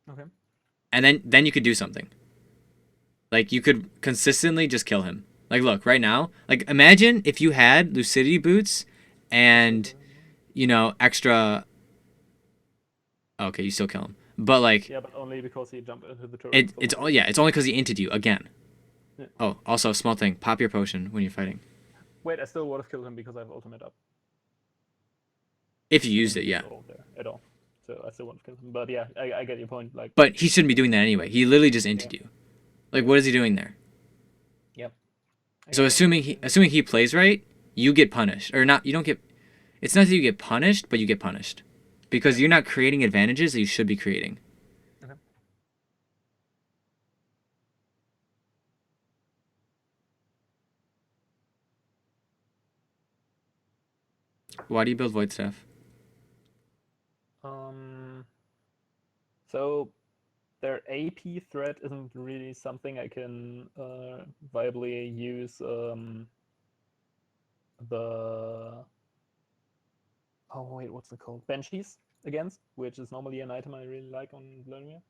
Okay. And then you could do something. Like you could consistently just kill him. Like look, right now, like imagine if you had Lucidity boots and extra. Okay, you still kill him. But like Yeah, but only because he jumped into the turret. it's only because he inted you again. Yeah. Oh, also small thing, pop your potion when you're fighting. Wait, I still would have killed him because I have ultimate up. If you used it, yeah. There at all. So I still want to kill him. But yeah, I get your point. Like, But he shouldn't be doing that anyway. He literally just inted you. Like, what is he doing there? Yep. So assuming he plays right, you get punished, or not? You don't get. It's not that you get punished, but you get punished because you're not creating advantages that you should be creating. Okay. Why do you build Void Staff? So their AP threat isn't really something I can viably use the what's it called? Banshees against, which is normally an item I really like on Vladimir.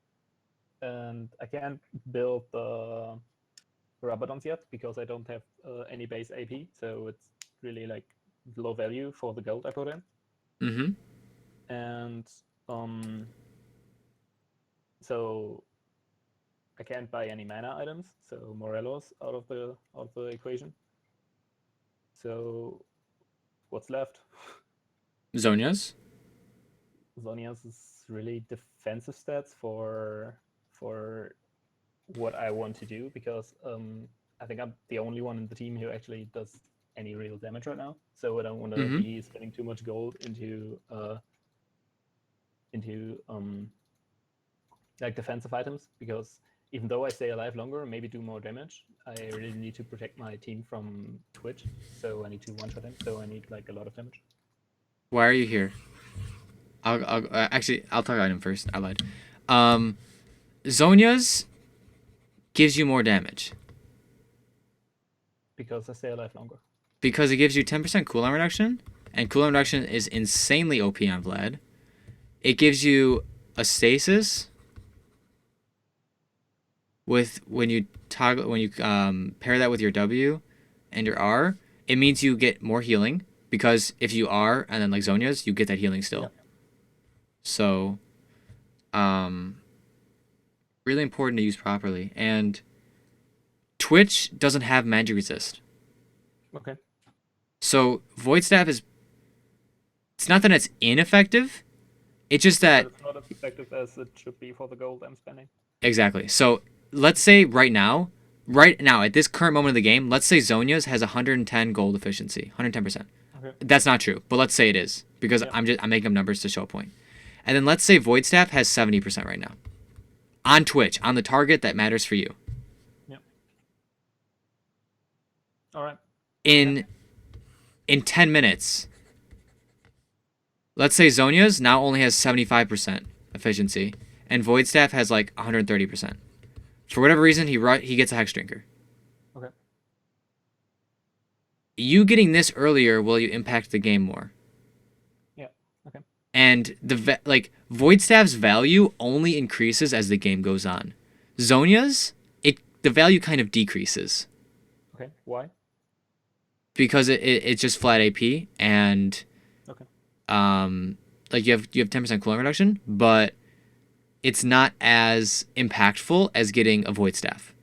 And I can't build the Rabadons yet because I don't have any base AP, so it's really like low value for the gold I put in. Mm-hmm. And so I can't buy any mana items, so Morelos out of the equation. So what's left? Zonia's? Zonia's is really defensive stats for what I want to do because I think I'm the only one in the team who actually does any real damage right now. So I don't want to be spending too much gold into like defensive items because even though I stay alive longer, maybe do more damage, I really need to protect my team from Twitch. So I need to one-shot him. So I need like a lot of damage. Why are you here? I'll talk about him first. I lied. Zhonya's gives you more damage Because I stay alive longer. because it gives you 10% cooldown reduction, and cooldown reduction is insanely OP on Vlad. It gives you a stasis with when you pair that with your W and your R, it means you get more healing because if you R and then like Zhonya's, you get that healing still. Yeah. So, really important to use properly. And Twitch doesn't have magic resist. Okay. So Void Staff is. It's not that it's ineffective. It's just that But it's not as effective as it should be for the gold I'm spending. exactly. So let's say right now at this current moment of the game, let's say Zhonya's has 110 gold efficiency, 110%. Okay. That's not true, but let's say it is because Yeah. I'm making up numbers to show a point. And then let's say Void Staff has 70% right now on Twitch on the target that matters for you. Yeah. All right. In 10 minutes, let's say Zhonya's now only has 75% efficiency, and Void Staff has like 130%. For whatever reason, he gets a Hex Drinker. Okay. You getting this earlier will you impact the game more. Yeah. Okay. And Void Staff's value only increases as the game goes on. Zhonya's, the value kind of decreases Okay. Why? because it's just flat AP and Okay. like you have 10% cooldown reduction, but it's not as impactful as getting a Void Staff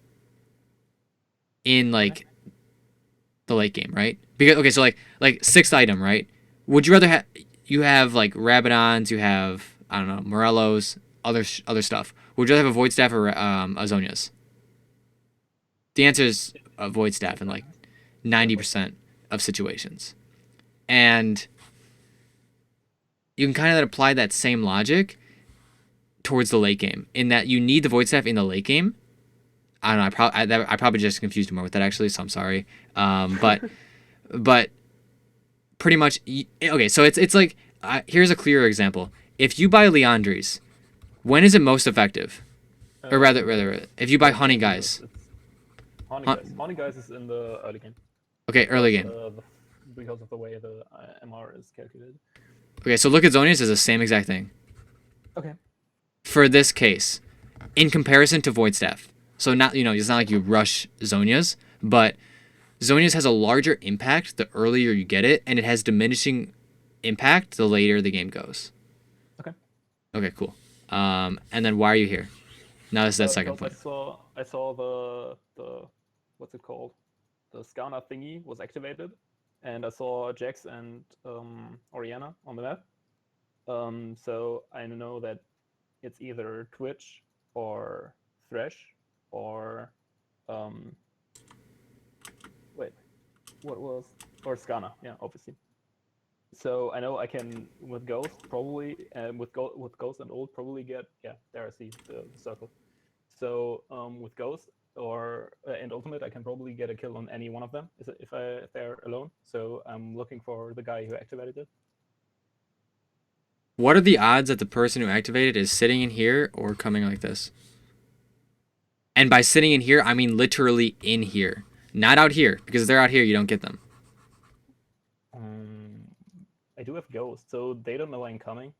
in like the late game, right? Because okay, so like sixth item, right? Would you rather have like Rabadons, you have I don't know Morellos, other stuff? Would you rather have a Void Staff or a Zhonya's? The answer is a Void Staff in like 90% of situations, and you can kind of apply that same logic towards the late game in that you need the Void Staff in the late game. I don't know. I probably just confused you more with that actually, so I'm sorry. But pretty much okay. So it's like here's a clearer example. If you buy Leandri's, when is it most effective? Or rather, if you buy Honey Guys. Honey Guys is in the early game. Okay, early game. Because of the way the MR is calculated. Okay, so look at Zhonya's as the same exact thing. Okay. For this case, in comparison to Void Staff. So not it's not like you rush Zhonya's, but Zhonya's has a larger impact the earlier you get it, and it has diminishing impact the later the game goes. Okay. Okay, cool. And then why are you here? Now this is that second point. I saw the what's it called? The Scanner thingy was activated, and I saw Jax and Oriana on the map. So I know that it's either Twitch or Thresh or or Scanner, yeah, obviously. So I know I can with Ghost probably with Ghost and Ult probably get there I see the circle. So with Ghost or and Ultimate I can probably get a kill on any one of them if they're alone. So I'm looking for the guy who activated it. What are the odds that the person who activated is sitting in here or coming like this? And by sitting in here, I mean literally in here, not out here, because if they're out here, you don't get them. I do have Ghost, so they don't know I'm coming.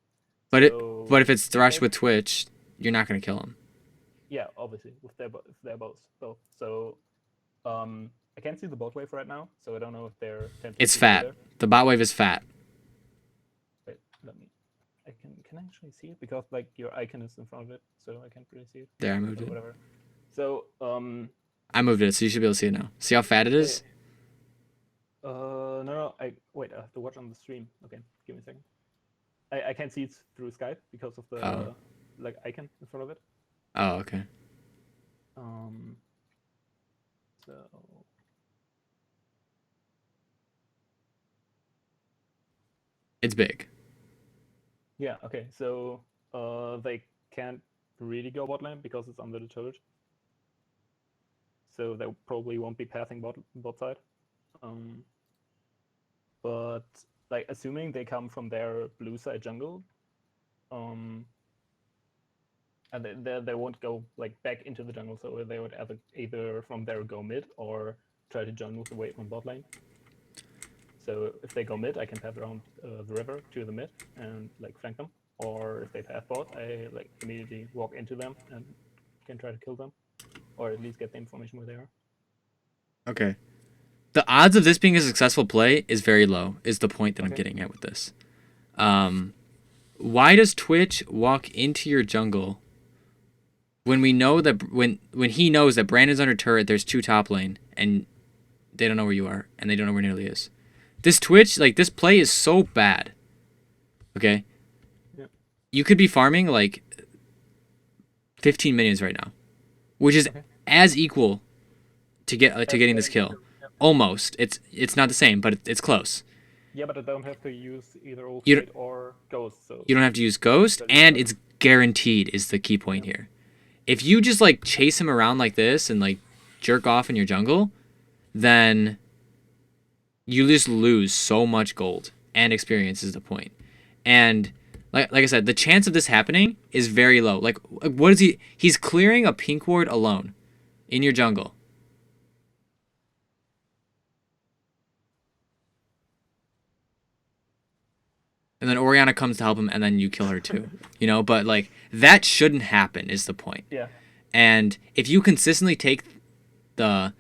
But if it's Thresh with Twitch, you're not gonna kill him. Yeah, obviously, if they're both. So, I can't see the bot wave right now, so I don't know if they're. It's fat. There. The bot wave is fat. Wait, I can actually see it because like your icon is in front of it, so I can't really see it. There, I moved it. Whatever. So, I moved it, so you should be able to see it now. See how fat it is? No, I have to watch on the stream. Okay, give me a second. I can't see it through Skype because of the like icon in front of it. Oh, okay. So it's big. Yeah. Okay. So they can't really go bot lane because it's under the turret. So they probably won't be pathing bot side. But like assuming they come from their blue side jungle, And they won't go like back into the jungle, so they would either from there go mid or try to jungle away from bot lane. So if they go mid, I can path around the river to the mid and like flank them. Or if they path bot, I like immediately walk into them and can try to kill them, or at least get the information where they are. Okay. The odds of this being a successful play is very low, is the point that I'm Okay. getting at with this. Why does Twitch walk into your jungle when we know that when he knows that Brandon's under turret, there's 2 top lane, and they don't know where you are, and they don't know where Nearly is? This Twitch, like, this play is so bad. Okay? Yep. You could be farming, like, 15 minions right now, which is as equal to getting this kill. Yep. Almost. It's not the same, but it's close. Yeah, but I don't have to use either You Ultimate or Ghost. So You don't have to use Ghost, and it's guaranteed is the key point here. If you just, like, chase him around like this and, like, jerk off in your jungle, then you just lose so much gold and experience is the point. And like I said, the chance of this happening is very low. Like, what is he? He's clearing a pink ward alone in your jungle. And then Orianna comes to help him, and then you kill her too. You know, but like that shouldn't happen is the point. yeah. And if you consistently take the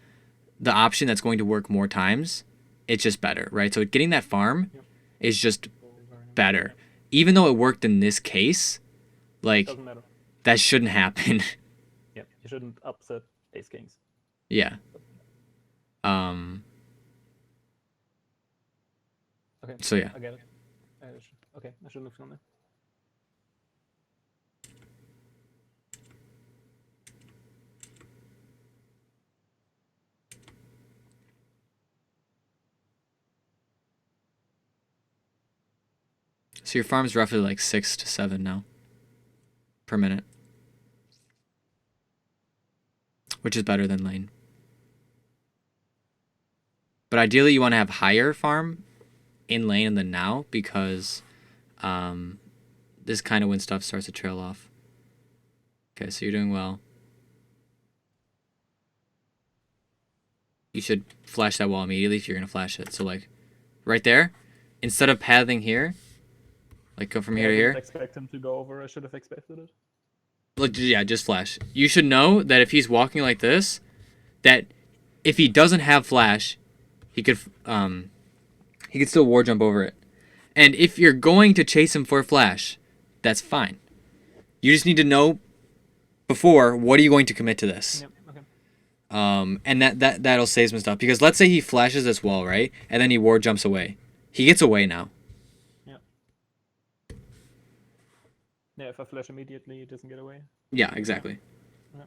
option that's going to work more times, it's just better, right? So getting that farm is just better. Even though it worked in this case, like, Doesn't matter. that shouldn't happen. Yeah, you shouldn't upset Ace Kings. Yeah. Okay. So yeah. I get it. Okay, I should look on that. So your farm's roughly like 6 to 7 now per minute, which is better than lane. But ideally, you want to have higher farm in lane than now because this kind of when stuff starts to trail off. Okay, so you're doing well. You should flash that wall immediately if you're gonna flash it. So like, right there, instead of pathing here, like go from here to I here. didn't expect him to go over. I should have expected it. Look, yeah, just flash. You should know that if he's walking like this, that if he doesn't have flash, he could still war jump over it. And if you're going to chase him for flash, that's fine. You just need to know before what are you going to commit to this. Yep. Okay. And that'll save some stuff because let's say he flashes this wall, right, and then he war jumps away. He gets away now. Yeah, if I flash immediately, it doesn't get away. Yeah, exactly. Yeah.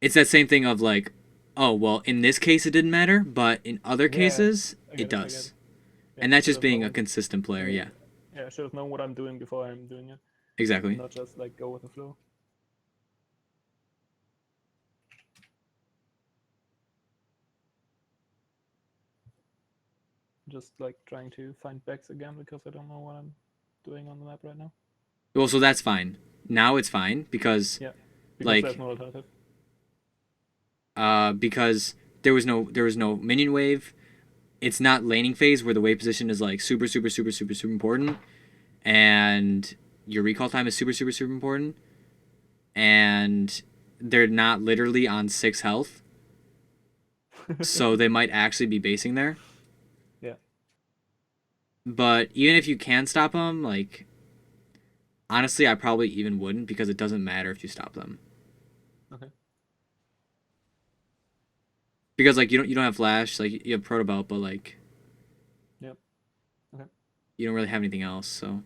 It's that same thing of like, oh, well, in this case it didn't matter, but in other cases it does. Yeah, And that's just being a consistent player, yeah. Yeah, I should have known what I'm doing before I'm doing it. Exactly. Not just like go with the flow. Just like trying to find backs again because I don't know what I'm doing on the map right now. Well, so that's fine. Now it's fine because Because like there's no alternative. Because there was no minion wave. It's not laning phase where the wave position is like super important, and your recall time is super important, and they're not literally on 6 health, so they might actually be basing there. Yeah. But even if you can stop them, like, honestly, I probably even wouldn't because it doesn't matter if you stop them. Okay. Because like you don't have flash, like you have proto belt, but like, Yep. Okay. you don't really have anything else. So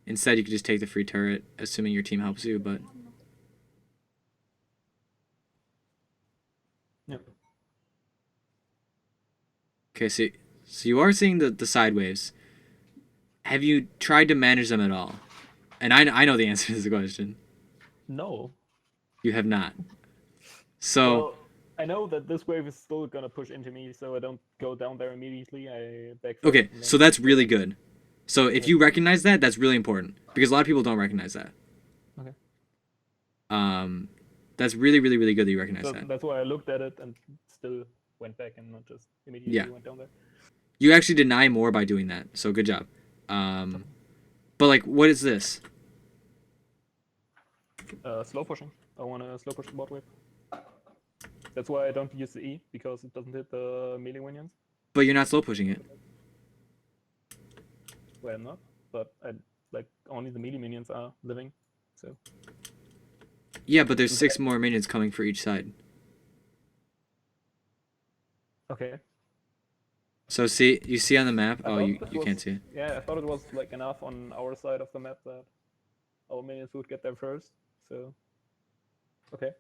instead, you could just take the free turret, assuming your team helps you. But Yep. okay, so you are seeing the side waves. Have you tried to manage them at all? And I know the answer to this question. No. You have not. So. Well, I know that this wave is still gonna push into me, so I don't go down there immediately. I back. Okay, so that's really good. So if Okay. you recognize that, that's really important because a lot of people don't recognize that. Okay. That's really, really, really good that you recognize So that. that's why I looked at it and still went back and not just immediately Yeah. went down there. You actually deny more by doing that. So good job. Okay. But like, what is this? Slow pushing. I want to slow push the bot wave. That's why I don't use the E, because it doesn't hit the melee minions. But you're not slow pushing it. Well, I'm not, but I like only the melee minions are living. So Yeah, but there's do 6 they- more minions coming for each side. okay. So see, you see on the map. I Oh, thought you can't see it. yeah, I thought it was like enough on our side of the map that our minions would get there first. So okay.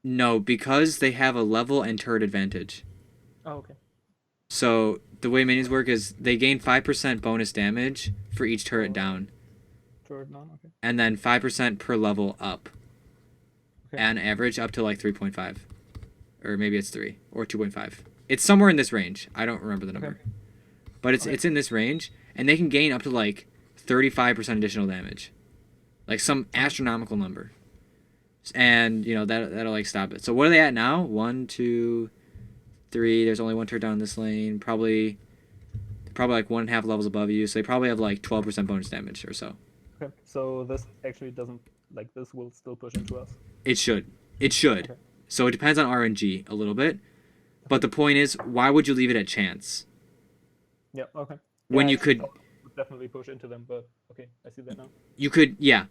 No, because they have a level and turret advantage. Oh, okay. So the way minions work is they gain 5% bonus damage for each turret Oh, down, turret none. Okay. and then 5% per level up. Okay. On average, up to like 3.5, or maybe it's 3 or 2.5. It's somewhere in this range. I don't remember the number, Okay. but it's Okay. it's in this range, and they can gain up to like 35% additional damage, like some astronomical number. And you know that'll like stop it. So what are they at now? 1, 2, 3. There's only one turret down this lane. Probably like 1.5 levels above you. So they probably have like 12% bonus damage or so. Okay. So this actually doesn't like this will still push into us. It should. It should. Okay. So it depends on RNG a little bit. But the point is, why would you leave it at chance? Yeah. Okay. When Yeah, I you actually could, thought it would definitely push into them, but okay, I see that now. yeah.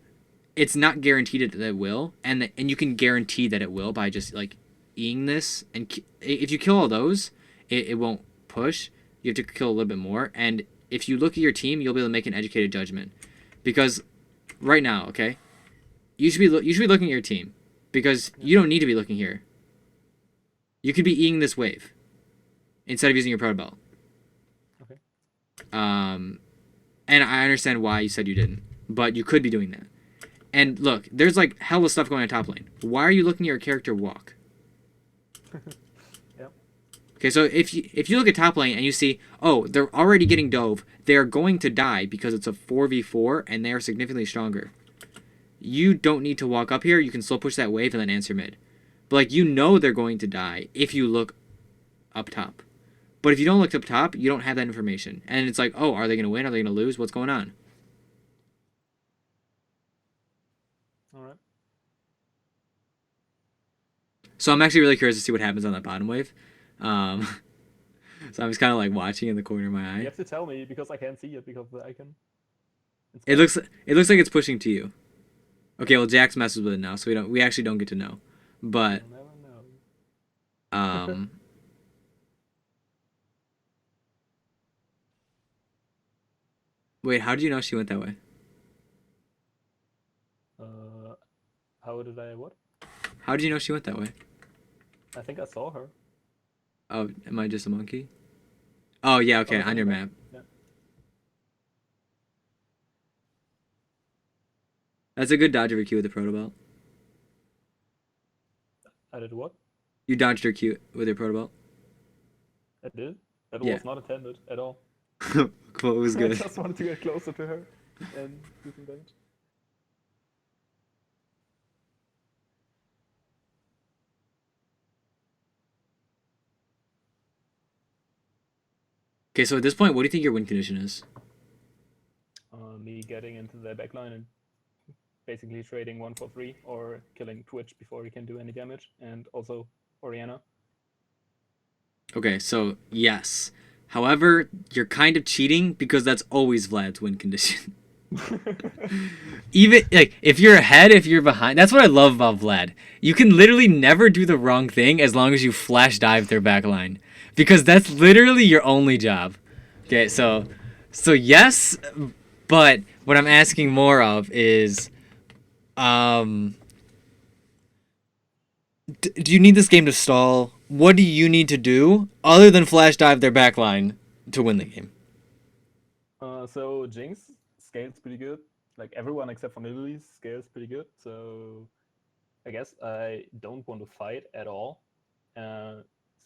It's not guaranteed that it will, and you can guarantee that it will by just like eating this. And if you kill all those, it won't push. You have to kill a little bit more. And if you look at your team, you'll be able to make an educated judgment. Because right now, okay, you should be looking at your team, because you don't need to be looking here. You could be eating this wave instead of using your proto belt. Okay. And I understand why you said you didn't, but you could be doing that. And look, there's like hella stuff going on top lane. Why are you looking at your character walk? Yep. Okay, so if you look at top lane and you see, oh, they're already getting dove, they're going to die because it's a 4v4 and they are significantly stronger. You don't need to walk up here. You can slow push that wave and then answer mid. But like you know they're going to die if you look up top. But if you don't look up top, you don't have that information. And it's like, oh, are they going to win? Are they going to lose? What's going on? All right. So I'm actually really curious to see what happens on that bottom wave. Um, so I'm just kind of like watching in the corner of my You eye. have to tell me because I can't see it because of the icon. It looks like it's pushing to you. Okay, well Jax messes with it now, so we actually don't get to know. But You'll never know. um wait, how did you know she went that way? How did I what? How did you know she went that way? I think I saw her. Oh, am I just a monkey? Oh yeah, okay, Oh, on your map. Yeah. That's a good dodge of her Q with the proto belt. I did what? You dodged her Q with your proto belt. I did. That Yeah. was not intended at all. What was I good? just wanted to get closer to her and do some damage. Okay, so at this point, what do you think your win condition is? Me getting into the backline and basically trading 1 for 3 or killing Twitch before he can do any damage, and also Oriana. Okay, so yes. However, you're kind of cheating because that's always Vlad's win condition. Even like if you're ahead, if you're behind, that's what I love about Vlad. You can literally never do the wrong thing as long as you flash dive their backline, because that's literally your only job. Okay, so yes, but what I'm asking more of is, do you need this game to stall? What do you need to do other than flash dive their backline to win the game? So Jinx scales pretty good. Like everyone except for Lily's scales pretty good. So I guess I don't want to fight at all.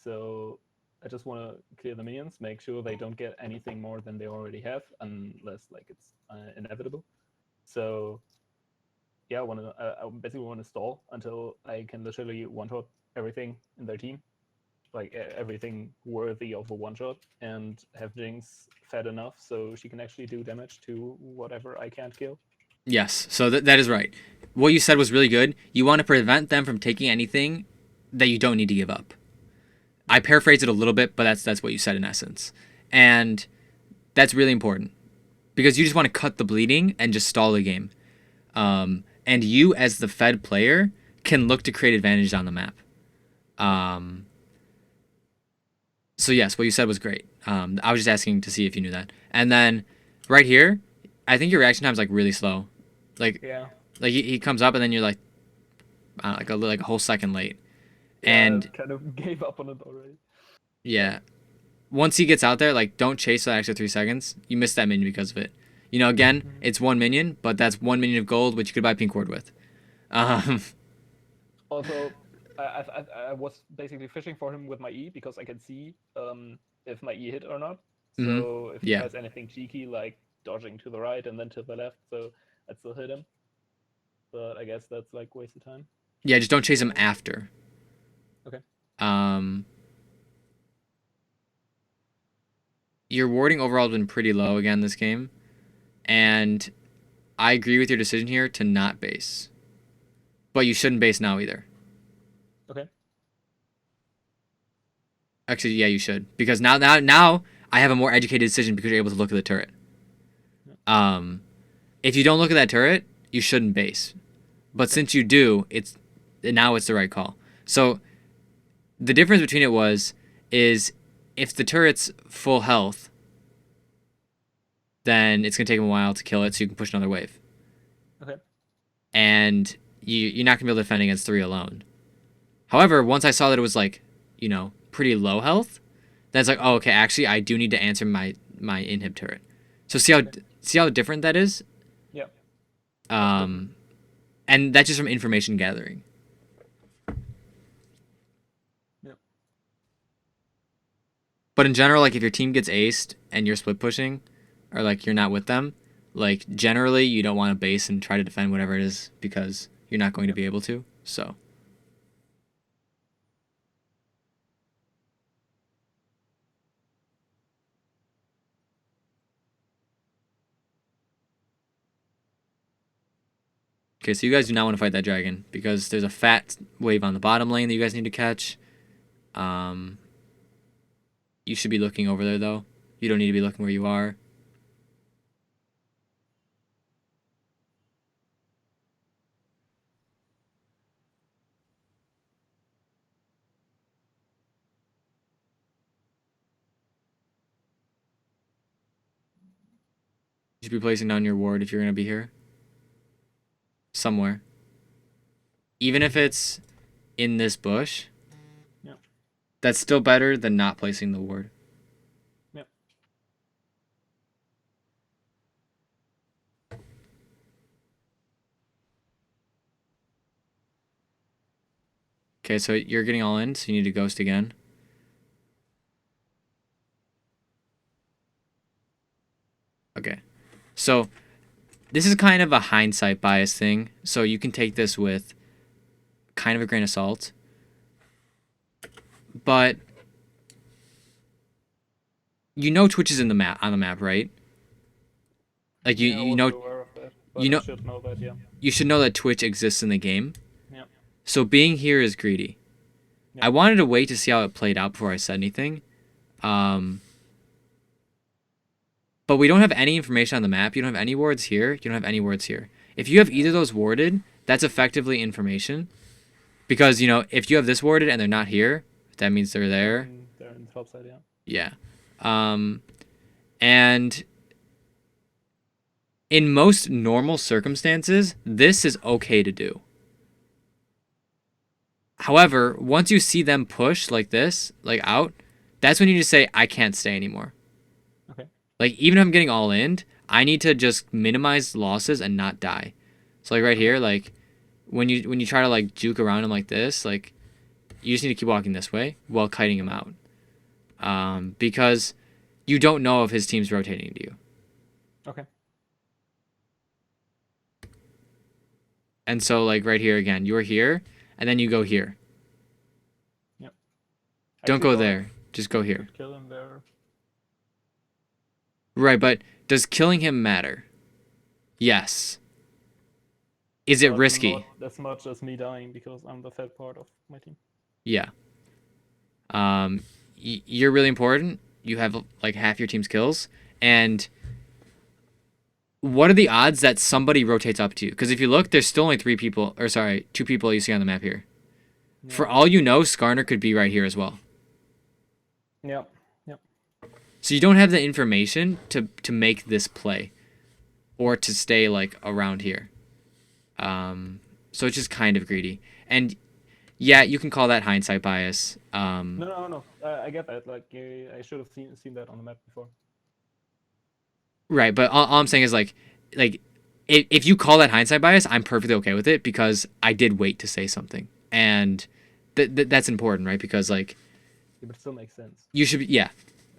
So I just want to clear the minions, make sure they don't get anything more than they already have, unless like it's inevitable. So yeah, I basically want to stall until I can literally one shot everything in their team, like everything worthy of a one shot, and have Jinx fed enough so she can actually do damage to whatever I can't kill. Yes, so that is right. What you said was really good. You want to prevent them from taking anything that you don't need to give up. I paraphrased it a little bit, but that's what you said in essence. And that's really important because you just want to cut the bleeding and just stall the game. And you, as the fed player, can look to create advantages on the map. So yes, what you said was great. I was just asking to see if you knew that. And then right here, I think your reaction time is like really slow. Like Yeah. like he comes up and then you're like, I don't know, like a whole second late. Yeah, And I kind of gave up on it already. yeah, once he gets out there, like don't chase that extra 3 seconds. You miss that minion because of it. You know, again, it's one minion, but that's one minion of gold, which you could buy pink ward with. Also, I was basically fishing for him with my E because I can see if my E hit or not. So if he Yeah. has anything cheeky like dodging to the right and then to the left, so I'd still hit him. But I guess that's like wasted time. Yeah, just don't chase him after. Okay. Your warding overall has been pretty low again this game, and I agree with your decision here to not base. But you shouldn't base now either. Okay. Actually, yeah, you should because now I have a more educated decision because you're able to look at the turret. If you don't look at that turret, you shouldn't base. But since you do, it's the right call. So the difference between it is if the turret's full health, then it's gonna take him a while to kill it, so you can push another wave. Okay. And you're not gonna be able to defend against 3 alone. However, once I saw that it was like, pretty low health, then it's like, oh, okay, actually I do need to answer my inhib turret. So see how different that is? Yeah. And that's just from information gathering. Yeah. But in general, like if your team gets aced and you're split pushing, or like you're not with them, like generally you don't want to base and try to defend whatever it is because you're not going to be able to. So. Okay, so you guys do not want to fight that dragon because there's a fat wave on the bottom lane that you guys need to catch. You should be looking over there though. You don't need to be looking where you are. You should be placing down your ward if you're going to be here. Somewhere. Even if it's in this bush. Yeah. That's still better than not placing the ward. Yeah. Okay, so you're getting all in, so you need to ghost again. Okay. So this is kind of a hindsight bias thing, so you can take this with kind of a grain of salt. But you know Twitch is on the map, right? Like Yeah, you know aware of that, but you know I should know that, yeah. you should know that Twitch exists in the game. Yeah. So being here is greedy. Yeah. I wanted to wait to see how it played out before I said anything. But we don't have any information on the map. You don't have any wards here. You don't have any wards here. If you have either of those warded, that's effectively information. Because, if you have this warded and they're not here, that means they're there. They're in the top side, yeah. Yeah. And in most normal circumstances, this is okay to do. However, once you see them push like this, like out, that's when you just say, I can't stay anymore. Okay. Like, even if I'm getting all in, I need to just minimize losses and not die. So, like, right here, like, when you try to, like, juke around him like this, like, you just need to keep walking this way while kiting him out. because you don't know if his team's rotating to you. Okay. And so, like, right here again, you're here, and then you go here. Yep. Don't Actually go thought I there. Just go here. could kill him there. Right, but does killing him matter? Yes. Is it But risky? not as much as me dying because I'm the fat part of my team. Yeah. You're really important. You have like half your team's kills, and what are the odds that somebody rotates up to you? Because if you look, there's still only 2 people you see on the map here. Yeah. For all you know, Skarner could be right here as well. Yep. Yep. So you don't have the information to make this play, or to stay like around here. So it's just kind of greedy. And yeah, you can call that hindsight bias. No. I get that. Like, I should have seen that on the map before. Right, but all I'm saying is like if you call that hindsight bias, I'm perfectly okay with it because I did wait to say something, and that's important, right? Because like Yeah, but it still makes sense. you should be, yeah.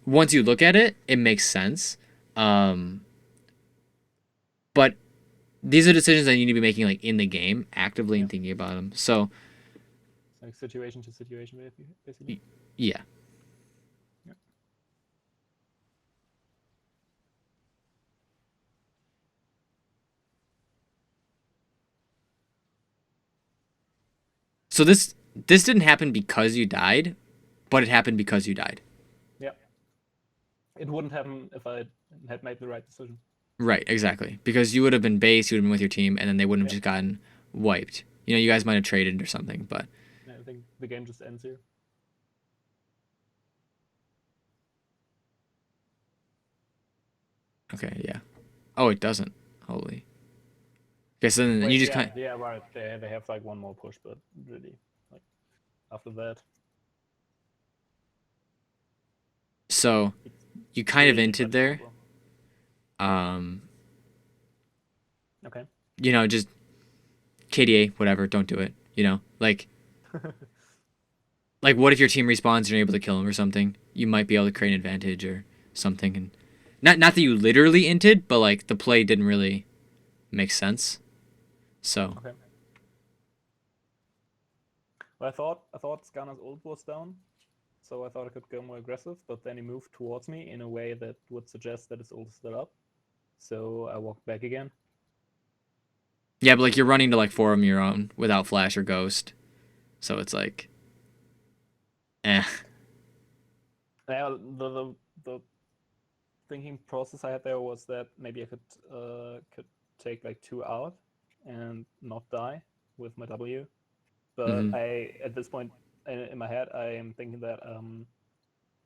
Once you look at it, it makes sense. But these are decisions that you need to be making like in the game, actively and thinking about them. So It's like situation to situation, basically. yeah. Yeah. So this didn't happen because you died, but it happened because you died. Yeah. It wouldn't happen if I had made the right decision. Right, exactly. Because you would have been base, you would have been with your team, and then they wouldn't have Yeah. just gotten wiped. You know, you guys might have traded or something, but I think the game just ends here. okay, yeah. Oh, it doesn't. Holy. Okay, so then Wait, you just yeah, kind. yeah, right. They have like one more push, but really, like after that, So you kind of really inted much there. over. Um, Okay. you know, just KDA, whatever. Don't do it. You know, like what if your team respawns and you're able to kill him or something? You might be able to create an advantage or something, and not that you literally inted, but like the play didn't really make sense. So Okay. Well, I thought Skarner's ult was down, so I thought I could go more aggressive, but then he moved towards me in a way that would suggest that his ult is still up. So I walked back again. yeah, but like you're running to like 4 of your own without flash or ghost, so it's like, eh. Yeah, the thinking process I had there was that maybe I could take like 2 out and not die with my W. But Mm-hmm. I at this point in my head I am thinking that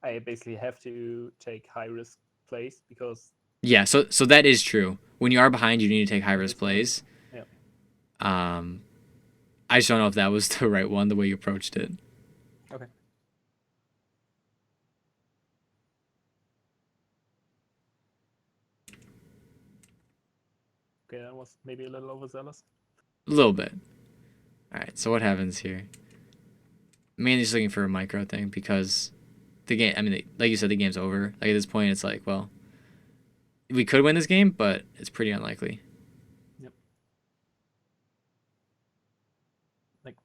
I basically have to take high risk plays because Yeah, so that is true. When you are behind, you need to take high at risk this point, plays. yeah. Um, I just don't know if that was the right one, the way you approached it. Okay. Okay, that was maybe a little overzealous. A little bit. All right, so what happens here? Mainly just looking for a micro thing because the game. I mean, like you said, the game's over. Like at this point, it's like, well, we could win this game, but it's pretty unlikely. Yep. Like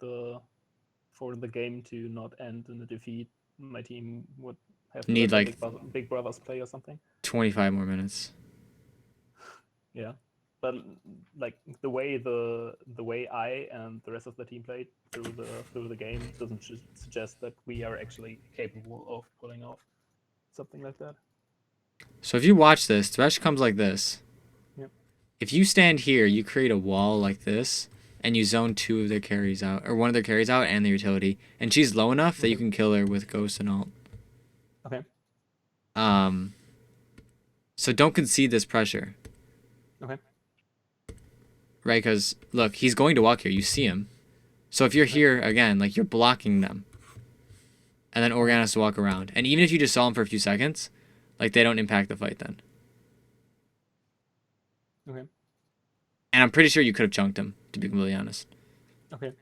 the for the game to not end in a defeat, my team would have to Need let their like big brothers play or something. 25 more minutes. Yeah, but like the way I and the rest of the team played through the game doesn't suggest that we are actually capable of pulling off something like that. So if you watch this, Thresh comes like this. Yep. If you stand here, you create a wall like this, and you zone 2 of their carries out, or 1 of their carries out, and the utility, and she's low enough that you can kill her with Ghost and alt. Okay. Um. So don't concede this pressure. Okay. Right? Because look, he's going to walk here. You see him. So if you're here again, like you're blocking them, and then Organ has to walk around, and even if you just saw him for a few seconds, like they don't impact the fight then. Okay. And I'm pretty sure you could have chunked him, to be completely honest. Okay.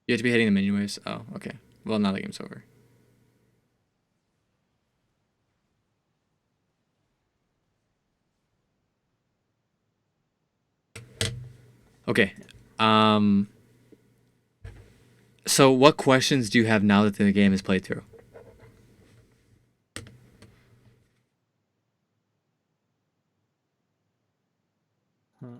You have to be hitting the menu waves. Oh, okay. Well, now the game's over. Okay. So what questions do you have now that the game is played through? Hmm.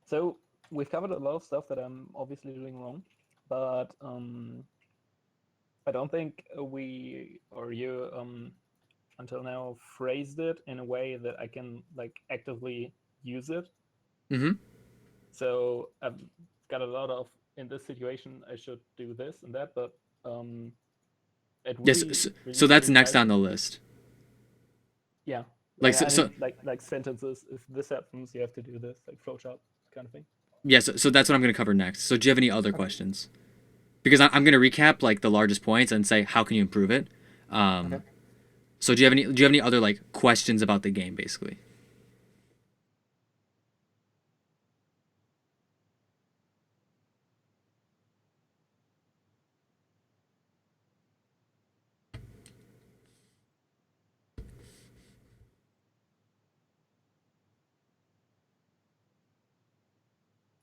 So we've covered a lot of stuff that I'm obviously doing wrong, but I don't think we or you until now phrased it in a way that I can like actively use it. Mm-hmm. So I've got a lot of in this situation I should do this and that, but it would Yes. be So really that's really next nice. on the list. Yeah, Like I mean like sentences. If this happens, you have to do this, like flowchart kind of thing. yes. So that's what I'm gonna cover next. So do you have any other Okay. questions? Because I'm gonna recap like the largest points and say how can you improve it. Okay. So do you have any other like questions about the game basically?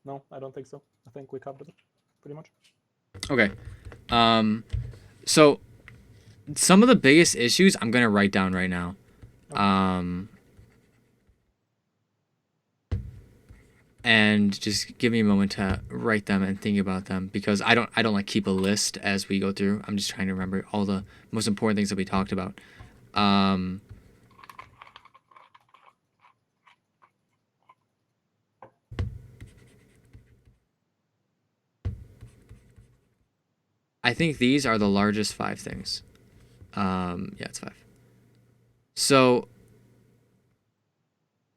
No, I don't think so. I think we covered it pretty much. Okay. So some of the biggest issues I'm gonna write down right now. Okay. And just give me a moment to write them and think about them because I don't like keep a list as we go through. I'm just trying to remember all the most important things that we talked about. Um, I think these are the largest 5 things. Yeah, it's 5. So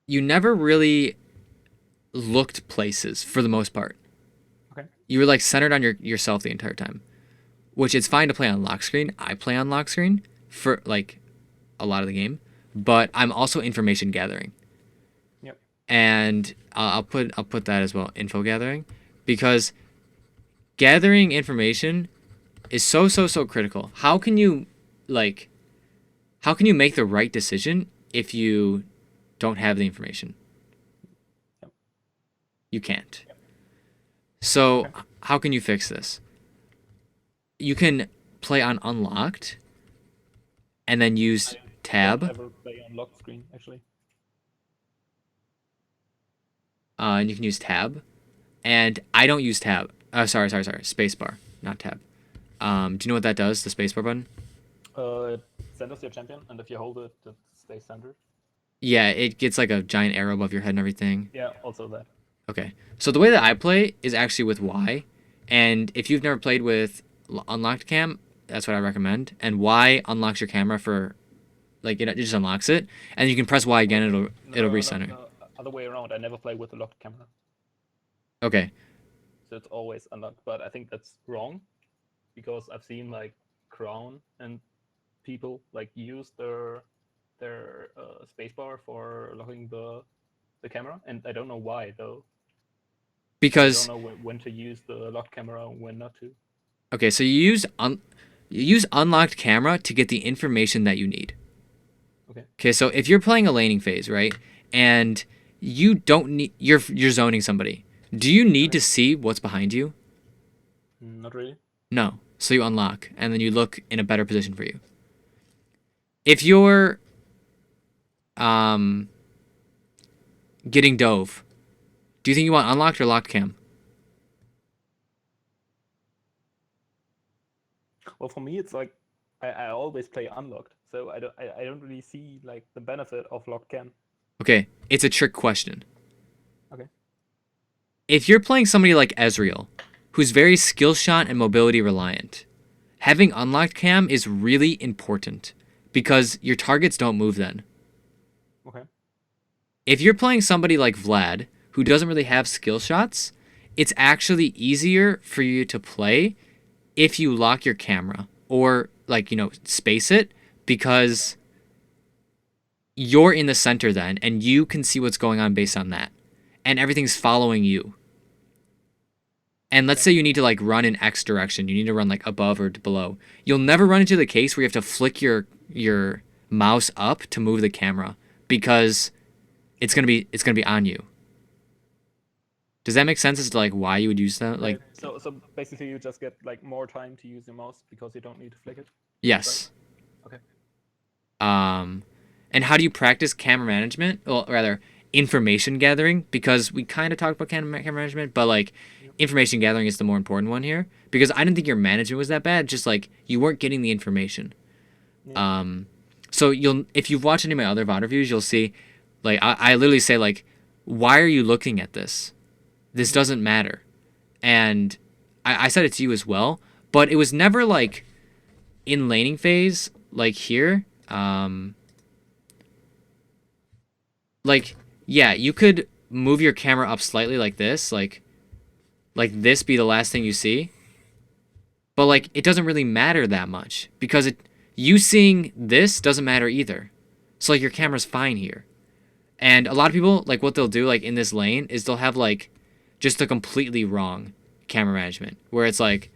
you never really looked places for the most part. Okay. You were like centered on yourself the entire time, which is fine to play on lock screen. I play on lock screen for like a lot of the game, but I'm also information gathering. Yep. And I'll put that as well, info gathering, because gathering information is so critical. Like how can you make the right decision if you don't have the information? Yep. You can't. So Okay. how can you fix this? You can play on unlocked and then use I don't tab, ever play on lock screen actually. and you can use tab. And I don't use tab. Sorry. Spacebar, not tab. Do you know what that does? The spacebar button. It centers your champion, and if you hold it, it stays centered. Yeah, it gets like a giant arrow above your head and everything. Yeah, also that. Okay. So the way that I play is actually with Y. And if you've never played with unlocked cam, that's what I recommend. And Y unlocks your camera for like it just unlocks it, and you can press Y again. Wait, It'll no, no, recenter. no, other way around. I never play with the locked camera, Okay. so it's always unlocked. But I think that's wrong because I've seen like Crown and people like use their spacebar for locking the camera, and I don't know why though. I don't Because know when to use the locked camera and when not to. okay, so you use unlocked camera to get the information that you need. Okay. Okay, so if you're playing a laning phase, right, and you don't need you're zoning somebody, do you need Okay. to see what's behind you? Not really. No. So you unlock, and then you look in a better position for you. If you're um getting dove, do you think you want unlocked or locked cam? Well, for me, it's like I always play unlocked, so I don't really see like the benefit of locked cam. Okay, it's a trick question. Okay. If you're playing somebody like Ezreal, who's very skill shot and mobility reliant, having unlocked cam is really important because your targets don't move then. Okay. If you're playing somebody like Vlad, who doesn't really have skill shots, it's actually easier for you to play if you lock your camera or like, space it because you're in the center then and you can see what's going on based on that. And everything's following you. and let's say you need to like run in X direction, you need to run like above or below. You'll never run into the case where you have to flick your mouse up to move the camera because it's gonna be on you. Does that make sense as to like why you would use that? Like, Okay. So basically, you just get like more time to use your mouse because you don't need to flick it. yes. Okay. And how do you practice camera management? Well, rather, information gathering, because we kind of talked about camera management, but like information gathering is the more important one here because I didn't think your management was that bad. Just like you weren't getting the information. Yeah. So if you've watched any of my other VOD reviews, you'll see, like I literally say like, why are you looking at this? This doesn't matter, and I said it to you as well, but it was never like in laning phase like here. Like, yeah, you could move your camera up slightly like this, like this be the last thing you see. But like it doesn't really matter that much because you seeing this doesn't matter either. So like your camera's fine here. And a lot of people like what they'll do like in this lane is they'll have like just a completely wrong camera management where it's like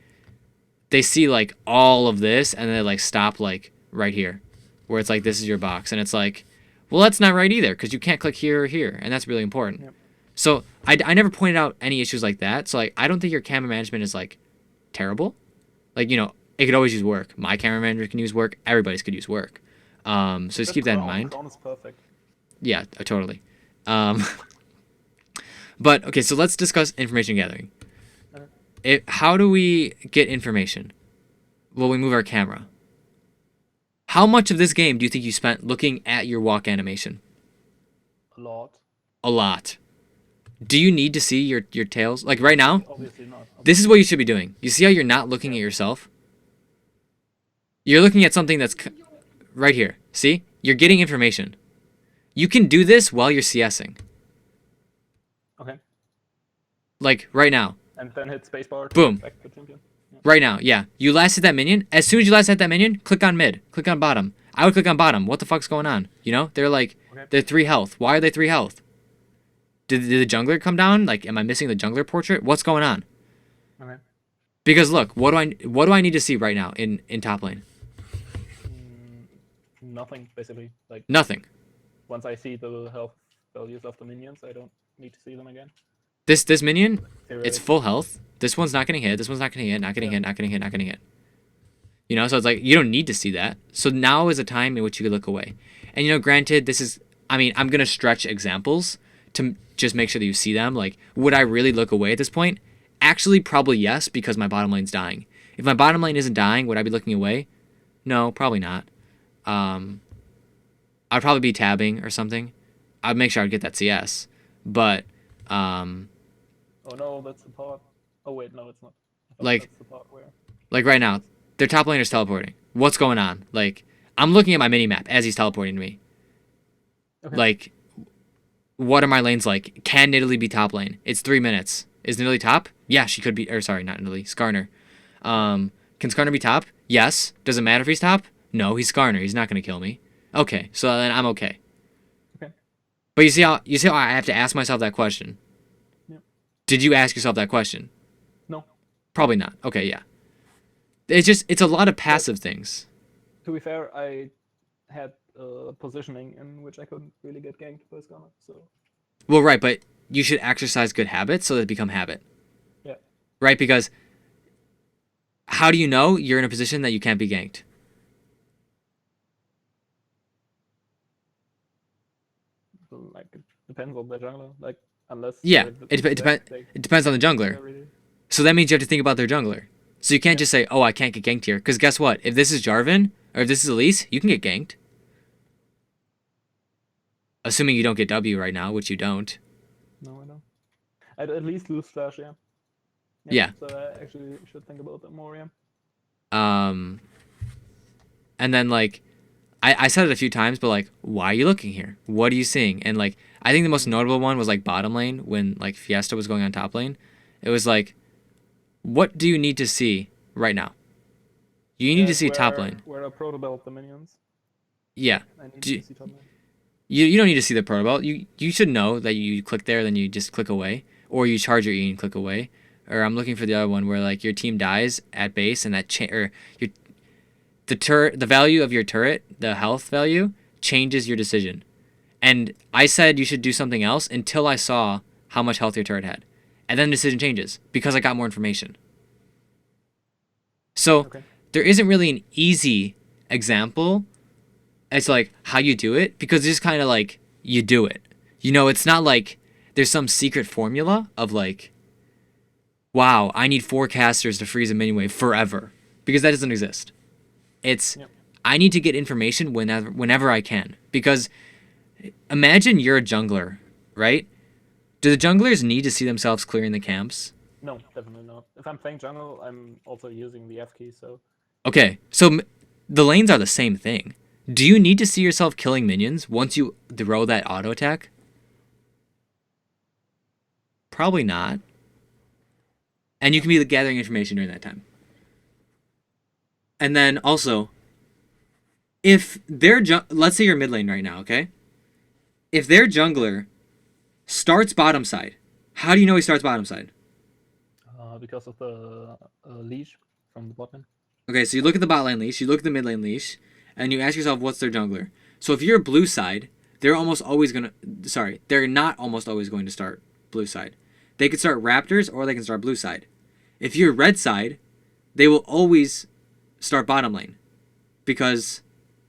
they see like all of this and they like stop like right here where it's like this is your box and it's like, well, that's not right either because you can't click here or here, and that's really important. Yep. So I never pointed out any issues like that. So like I don't think your camera management is like terrible. Like, it could always use work. My camera manager can use work. Everybody's could use work. So just keep that in mind. Crown is perfect. Yeah, totally. But okay, so let's discuss information gathering. How do we get information? Well, we move our camera. How much of this game do you think you spent looking at your walk animation? A lot. A lot. Do you need to see your tails? Like right now, Obviously not. this is what you should be doing. You see how you're not looking at yourself? You're looking at something that's right here. See? You're getting information. You can do this while you're CSing. Okay. Like right now. And then hit spacebar to Boom. back to Trinket. Yeah. Right now, yeah. You last hit that minion. As soon as you last hit that minion, click on mid. Click on bottom. I would click on bottom. What the fuck's going on? They're like, they're 3 health. Why are they 3 health? Did the jungler come down? Like, am I missing the jungler portrait? What's going on? Okay. Because look, what do I need to see right now in top lane? Nothing, basically. Like Nothing. once I see the health values of the minions, I don't need to see them again. This minion, it's Theoretically. full health. This one's not getting hit. This one's not getting hit. Not getting hit. Not getting hit. Not getting hit. So it's like you don't need to see that. So now is a time in which you could look away. And granted, this is. I mean, I'm gonna stretch examples to just make sure that you see them. Like, would I really look away at this point? Actually, probably yes, because my bottom lane's dying. If my bottom lane isn't dying, would I be looking away? No, probably not. I'd probably be tabbing or something. I'd make sure I'd get that CS. But, Oh no, that's the part. Oh wait, no, it's not. I thought Like- that's the part where. like right now, their top laner's teleporting. What's going on? Like, I'm looking at my mini-map as he's teleporting to me. Okay. Like, what are my lanes like? Can Nidalee be top lane? It's 3 minutes. Is Nidalee top? Yeah, she could be. Or sorry, not Nidalee. Skarner. Can Skarner be top? Yes. Does it matter if he's top? No, he's Skarner. He's not gonna kill me. Okay, so then I'm okay. Okay. But you see how I have to ask myself that question? Yep. Did you ask yourself that question? No. Probably not. Okay, yeah. It's a lot of passive things. To be fair, I had positioning in which I couldn't really get ganked by Skarner, so. Well, right, but you should exercise good habits so that it become habit. Yeah. Right, because how do you know you're in a position that you can't be ganked? Like it depends on the jungler. Like unless. Yeah, they're it depends on the jungler. really- So that means you have to think about their jungler. So you can't just say, oh, I can't get ganked here. Because guess what? If this is Jarvan, or if this is Elise, you can get ganked. Assuming you don't get W right now, which you don't. No, I don't. I'd at least lose flash, yeah. Yeah. So I actually should think about that more, yeah. And then, like, I said it a few times, but, like, why are you looking here? What are you seeing? And, like, I think the most notable one was, like, bottom lane when, like, Fiesta was going on top lane. It was, like, what do you need to see right now? You need to see top lane. Where I protobelt the minions. Yeah. I need Do- to see top lane. You don't need to see the protobelt. You should know that you click there, then you just click away. Or you charge your E and click away. or I'm looking for the other one where like your team dies at base and that or your the value of your turret, the health value changes your decision. And I said you should do something else until I saw how much health your turret had. And then the decision changes because I got more information. So Okay. there isn't really an easy example as like how you do it because it's just kind of like you do it. You know, it's not like there's some secret formula of like, wow, I need 4 casters to freeze a minion wave forever because that doesn't exist. It's Yep. I need to get information whenever I can because imagine you're a jungler, right? Do the junglers need to see themselves clearing the camps? No, definitely not. If I'm playing jungle, I'm also using the F key, so Okay, so the lanes are the same thing. Do you need to see yourself killing minions once you throw that auto attack? Probably not. And you can be gathering information during that time. And then also, if their let's say you're mid lane right now, okay? If their jungler starts bottom side, how do you know he starts bottom side? because of the leash from the bot lane. Okay, so you look at the bot lane leash, you look at the mid lane leash, and you ask yourself what's their jungler. So if you're blue side, they're not always going to start blue side. They could start Raptors or they can start blue side. If you're red side, they will always start bottom lane because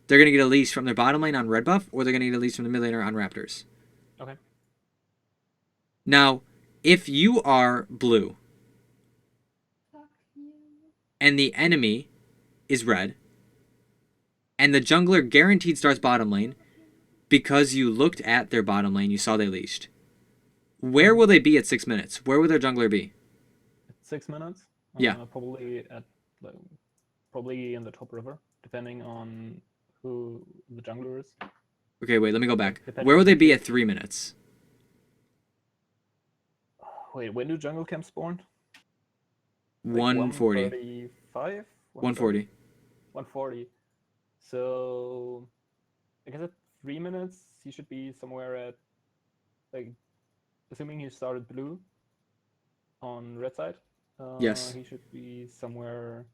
they're going to get a leash from their bottom lane on red buff or they're going to get a leash from the mid laner on Raptors. Okay. Now, if you are blue and the enemy is red and the jungler guaranteed starts bottom lane because you looked at their bottom lane, you saw they leashed. Where will they be at 6 minutes? Where will their jungler be? 6 minutes? Yeah. Probably in the top river, depending on who the jungler is. Okay, wait, let me go back. Where will they be at 3 minutes? Wait, when do jungle camps spawn? 140. 135? 140. 140. So, I guess at 3 minutes, he should be somewhere at, like, assuming he started blue on red side. Yes. He should be somewhere,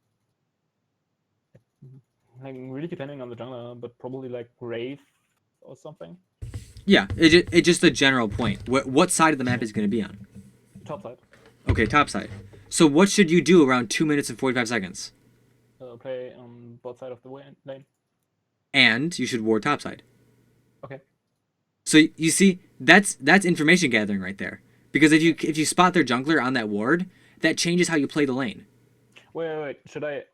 like, really depending on the jungler, but probably like Wraith or something. Yeah, it's just a general point. What side of the map is going to be on? Top side. Okay, top side. So what should you do around 2 minutes and 45 seconds? Play on both side of the lane. And you should ward top side. Okay. So you see, that's information gathering right there. Because if you spot their jungler on that ward, that changes how you play the lane. Wait. Should I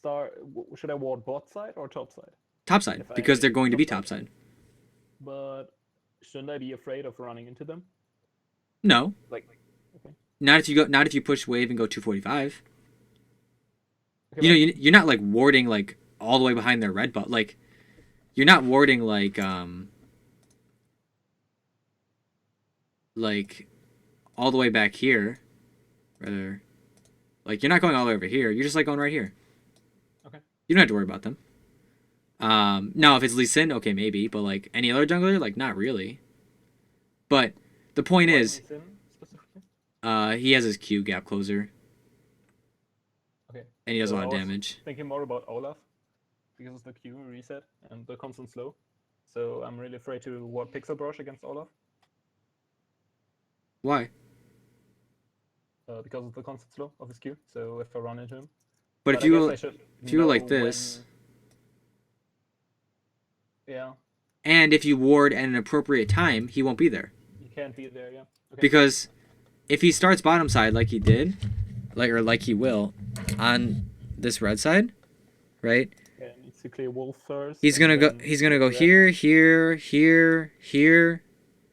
ward bot side or top side? Top side, because they're going to be top side. But shouldn't I be afraid of running into them? No. Like, okay. Not if you push wave and go 245. Okay, you know, you're not like warding like all the way behind their red butt. Like, you're not warding like all the way back here. Rather, like you're not going all the way over here. You're just like going right here. Okay. You don't have to worry about them. Now if it's Lee Sin, okay maybe, but like any other jungler, like not really. But the point is, he has his Q gap closer. Okay. And he does a lot of damage. Thinking more about Olaf because of the Q reset and the constant slow. So I'm really afraid to ward Pixel Brush against Olaf. Why? Because of the constant slow of his Q. So if I run into him. But if you were like this. Yeah. And if you ward at an appropriate time, he won't be there. He can't be there, yeah. Okay. Because if he starts bottom side like he did, like he will, on this red side, right? Yeah, he needs to clear wolf first. He's gonna go here.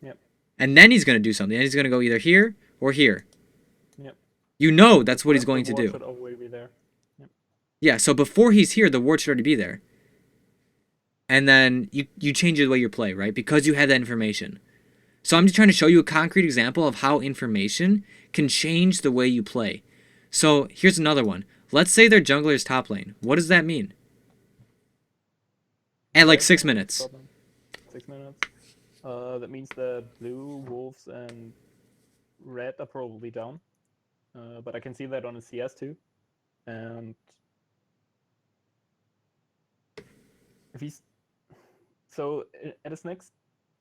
Yep. And then he's gonna do something. And he's gonna go either here or here. Yep. You know that's what he's going to do. Should always be there. Yep. Yeah, so before he's here, the ward should already be there. And then you change the way you play, right? Because you had that information. So I'm just trying to show you a concrete example of how information can change the way you play. So here's another one. Let's say their jungler is top lane. What does that mean? At like 6 minutes. 6 minutes. That means that blue, wolves, and red are probably down. but I can see that on his CS too. And if he's at his next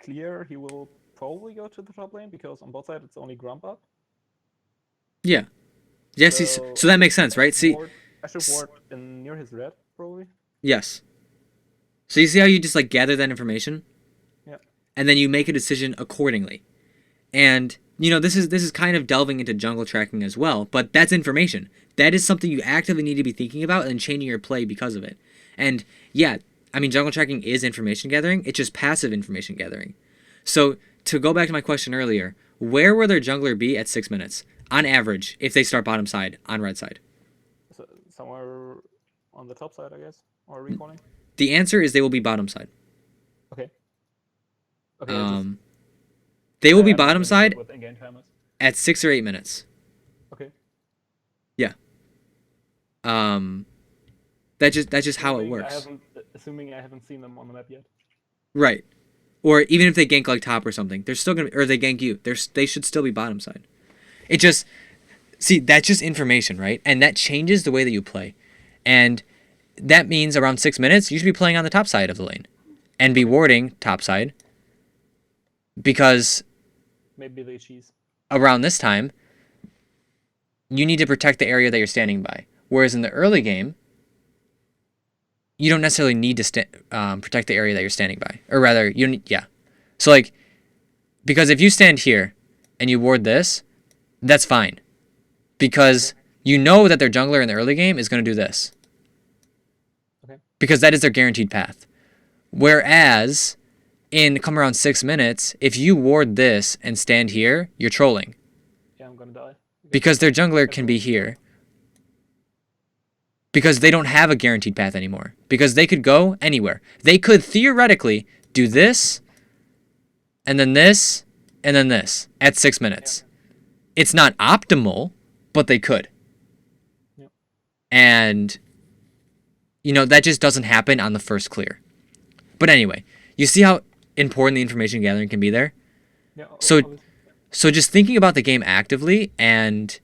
clear, he will probably go to the top lane because on bot side it's only Grump up. Yeah. Yes. So that makes sense, right? See, I should ward near his red probably. Yes. So you see how you just like gather that information? Yeah. And then you make a decision accordingly. And you know, this is kind of delving into jungle tracking as well, but that's information. That is something you actively need to be thinking about and changing your play because of it. And yeah, I mean, jungle tracking is information gathering. It's just passive information gathering. So to go back to my question earlier, where will their jungler be at 6 minutes on average if they start bottom side on red side? So somewhere on the top side, I guess, or recalling. The answer is they will be bottom side. Okay. Okay. They will be bottom side with in-game timers. at 6 or 8 minutes. Okay. Yeah. That's just how it works. Assuming I haven't seen them on the map yet. Right. Or even if they gank like top or something, they're still gonna, or they gank you, they should still be bottom side. It just, see, that's just information, right? And that changes the way that you play. And that means around 6 minutes, you should be playing on the top side of the lane and be warding top side, because maybe they cheese. Around this time, you need to protect the area that you're standing by. Whereas in the early game, you don't necessarily need to protect the area that you're standing by. Or rather, you need, yeah. So like, because if you stand here and you ward this, that's fine. Because you know that their jungler in the early game is going to do this. Okay. Because that is their guaranteed path. Whereas in come around 6 minutes, if you ward this and stand here, you're trolling. Yeah, I'm going to die. Because their jungler can be here. Because they don't have a guaranteed path anymore. Because they could go anywhere. They could theoretically do this, and then this, and then this at 6 minutes. Yeah. It's not optimal, but they could. Yeah. And, you know, that just doesn't happen on the first clear. But anyway, you see how important the information gathering can be there? Yeah, so just thinking about the game actively and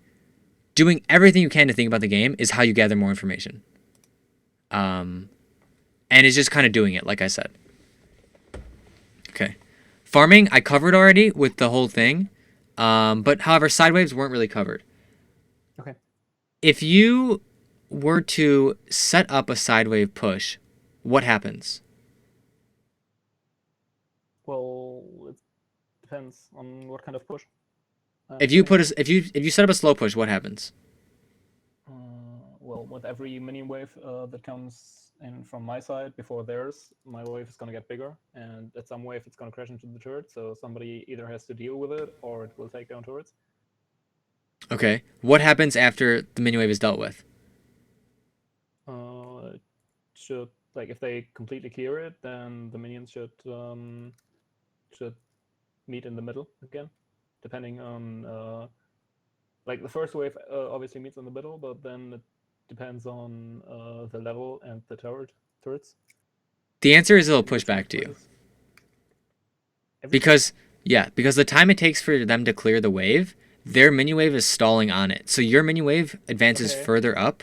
doing everything you can to think about the game is how you gather more information. And it's just kind of doing it, like I said. Okay. Farming, I covered already with the whole thing. But however, side waves weren't really covered. Okay. If you were to set up a side wave push, what happens? Well, it depends on what kind of push. If you set up a slow push, what happens? Well, with every minion wave that comes in from my side before theirs, my wave is gonna get bigger, and at some wave it's gonna crash into the turret. So somebody either has to deal with it, or it will take down turrets. Okay. What happens after the minion wave is dealt with? Should, like, if they completely clear it, then the minions should meet in the middle again, depending on like the first wave obviously meets in the middle, but then it depends on the level and the turrets. The answer is it'll push back to you. Because the time it takes for them to clear the wave, their minion wave is stalling on it. So your minion wave advances further up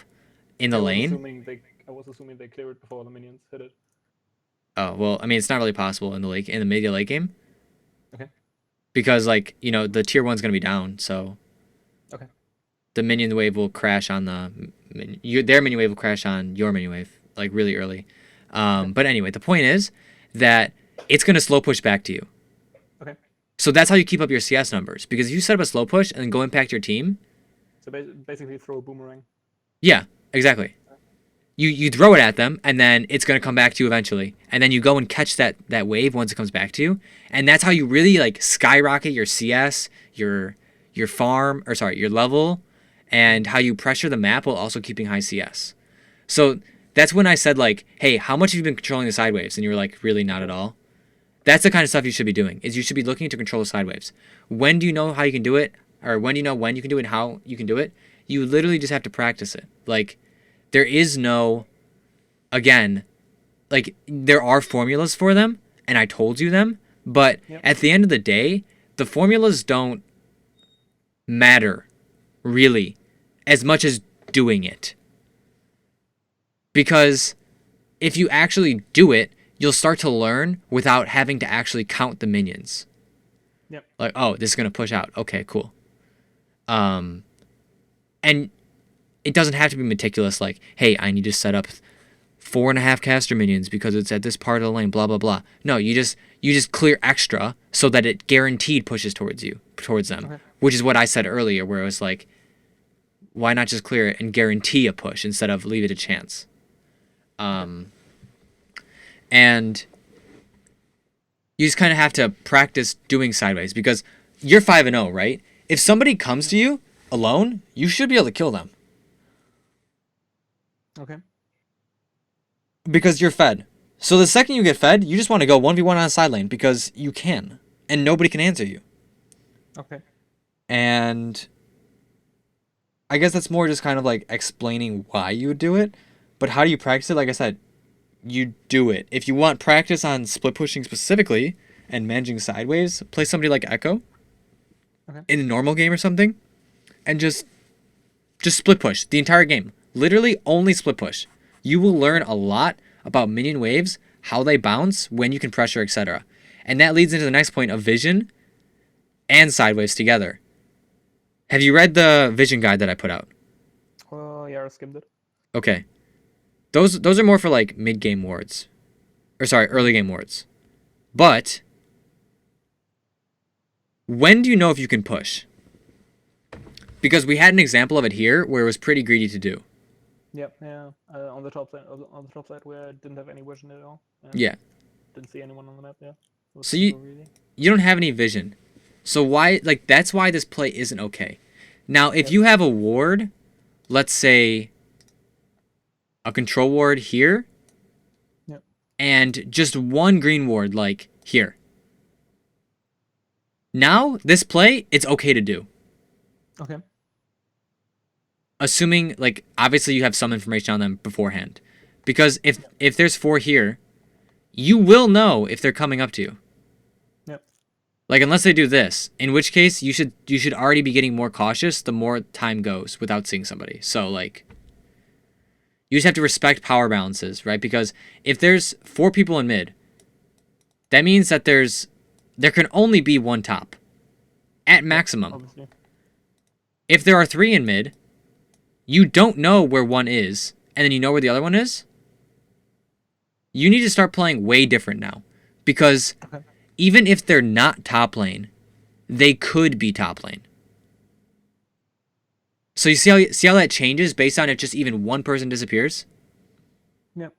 in the lane. I was assuming they clear it before the minions hit it. Oh, well, I mean, it's not really possible in the mid to late game. Okay. Because, like, you know, the tier 1's going to be down, so... Okay. The minion wave will crash on their minion wave will crash on your minion wave, like, really early. But anyway, the point is that it's going to slow push back to you. Okay. So that's how you keep up your CS numbers. Because if you set up a slow push and go impact your team... So basically throw a boomerang. Yeah, exactly. You throw it at them, and then it's going to come back to you eventually. And then you go and catch that wave once it comes back to you. And that's how you really, like, skyrocket your CS, your farm, or sorry, your level, and how you pressure the map while also keeping high CS. So that's when I said, like, hey, how much have you been controlling the side waves? And you were like, really not at all. That's the kind of stuff you should be doing, is you should be looking to control the side waves. When do you know how you can do it? Or when do you know when you can do it and how you can do it? You literally just have to practice it. Like, there is no, again, like, there are formulas for them, and I told you them, but at the end of the day, the formulas don't matter, really, as much as doing it. Because if you actually do it, you'll start to learn without having to actually count the minions. Yep. Like, oh, this is going to push out. Okay, cool. And it doesn't have to be meticulous, like, hey, I need to set up 4.5 caster minions because it's at this part of the lane, blah, blah, blah. No, you just clear extra so that it guaranteed pushes towards them. Okay. Which is what I said earlier, where it was like, why not just clear it and guarantee a push instead of leave it a chance? And you just kind of have to practice doing sideways because you're 5-0, right? If somebody comes to you alone, you should be able to kill them. Okay. Because you're fed. So the second you get fed, you just want to go 1v1 on a side lane because you can. And nobody can answer you. Okay. And I guess that's more just kind of like explaining why you would do it. But how do you practice it? Like I said, you do it. If you want practice on split pushing specifically and managing sideways, play somebody like Echo in a normal game or something. And just split push the entire game. Literally only split push. You will learn a lot about minion waves, how they bounce, when you can pressure, etc. And that leads into the next point of vision and sideways together. Have you read the vision guide that I put out? Yeah, I skimmed it. Okay. Those are more for like mid-game wards. Or sorry, early game wards. But when do you know if you can push? Because we had an example of it here where it was pretty greedy to do. Yep, yeah. On the top side where I didn't have any vision at all. Yeah. Didn't see anyone on the map, yeah. So you don't have any vision. So why, like, that's why this play isn't okay. Now, if you have a ward, let's say a control ward here, and just one green ward, like here. Now, this play, it's okay to do. Okay. Assuming, like, obviously you have some information on them beforehand. Because if there's 4 here, you will know if they're coming up to you. Yep. Like, unless they do this, in which case you should already be getting more cautious the more time goes without seeing somebody. So, like, you just have to respect power balances, right? Because if there's 4 people in mid, that means that there can only be 1 top. At maximum. Obviously. If there are 3 in mid, you don't know where one is, and then you know where the other one is, you need to start playing way different now. Because even if they're not top lane, they could be top lane. So you see how that changes based on if just even one person disappears? Yep.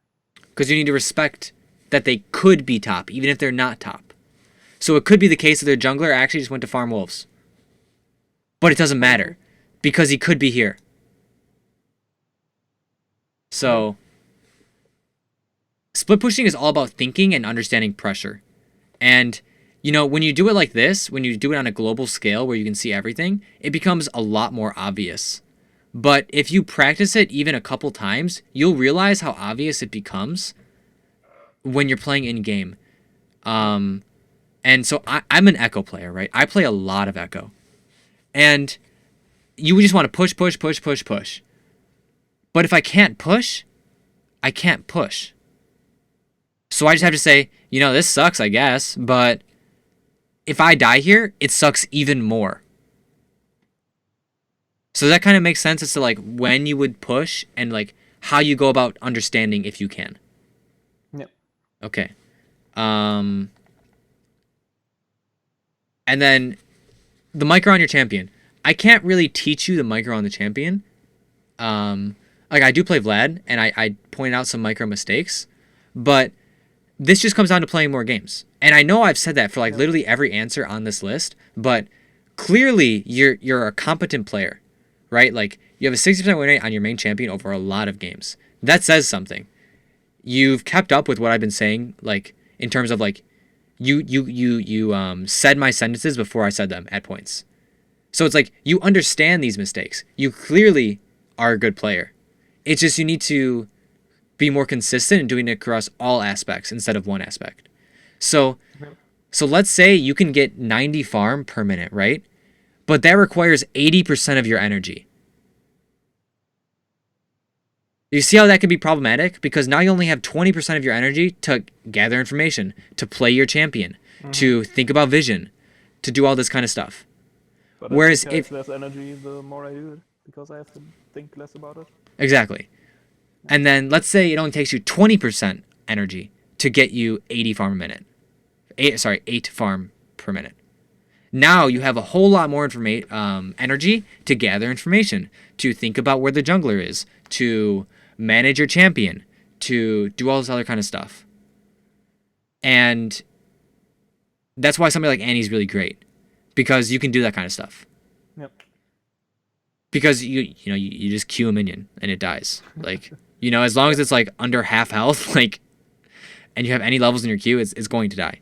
Because you need to respect that they could be top, even if they're not top. So it could be the case that their jungler actually just went to farm wolves. But it doesn't matter, because he could be here. So, split pushing is all about thinking and understanding pressure. And, you know, when you do it like this, when you do it on a global scale where you can see everything, it becomes a lot more obvious. But if you practice it even a couple times, you'll realize how obvious it becomes when you're playing in-game. And so I'm an Echo player, right? I play a lot of Echo. And you would just want to push, push, push, push, push. But if I can't push, I can't push. So I just have to say, you know, this sucks, I guess, but if I die here, it sucks even more. So that kind of makes sense as to, like, when you would push and, like, how you go about understanding if you can. Yep. Okay. And then the micro on your champion. I can't really teach you the micro on the champion. Like, I do play Vlad, and I point out some micro mistakes, but this just comes down to playing more games. And I know I've said that for, like, literally every answer on this list, but clearly you're a competent player, right? Like, you have a 60% win rate on your main champion over a lot of games. That says something. You've kept up with what I've been saying, like, in terms of, like, you said my sentences before I said them at points. So it's like, you understand these mistakes. You clearly are a good player. It's just you need to be more consistent in doing it across all aspects instead of one aspect. So let's say you can get 90 farm per minute, right? but that requires 80% of your energy. You see how that could be problematic? Because now you only have 20% of your energy to gather information, to play your champion, to think about vision, to do all this kind of stuff. But Whereas it takes if less energy the more I do it because I have to think less about it. exactly, and then let's say it only takes you 20% energy to get you 80 farm a minute. 8 farm per minute. Now you have a whole lot more energy to gather information, to think about where the jungler is, to manage your champion, to do all this other kind of stuff. And that's why somebody like Annie's really great, because you can do that kind of stuff. Yep. Because you just Q a minion and it dies. Like, as long as it's like under half health, like, and you have any levels in your Q, it's going to die.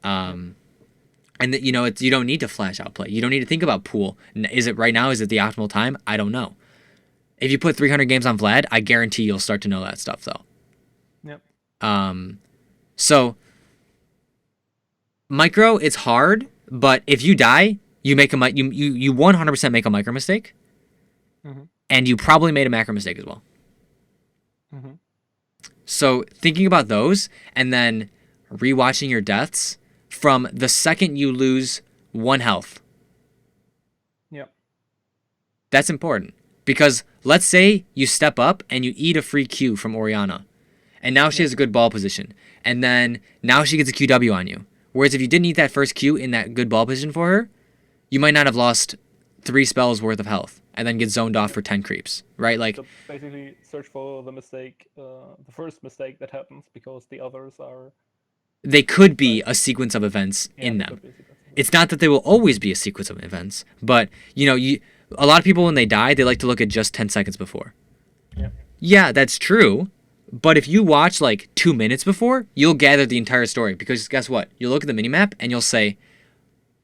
And you don't need to flash out play. You don't need to think about pool. Is it right now? Is it the optimal time? I don't know. If you put 300 games on Vlad, I guarantee you'll start to know that stuff though. Yep. So micro, it's hard, but if you die, you make you 100% make a micro mistake, and you probably made a macro mistake as well. So thinking about those and then rewatching your deaths from the second you lose 1 health. Yep. That's important because let's say you step up and you eat a free Q from Orianna, and now she has a good ball position, and then now she gets a QW on you. Whereas if you didn't eat that first Q in that good ball position for her, you might not have lost 3 spells worth of health and then get zoned off for 10 creeps, right? Like, so basically search for the mistake, the first mistake that happens, because the others are... They could be a sequence of events in them. It's not that they will always be a sequence of events, but a lot of people when they die, they like to look at just 10 seconds before. Yeah, that's true. But if you watch like 2 minutes before, you'll gather the entire story, because guess what? You'll look at the minimap and you'll say,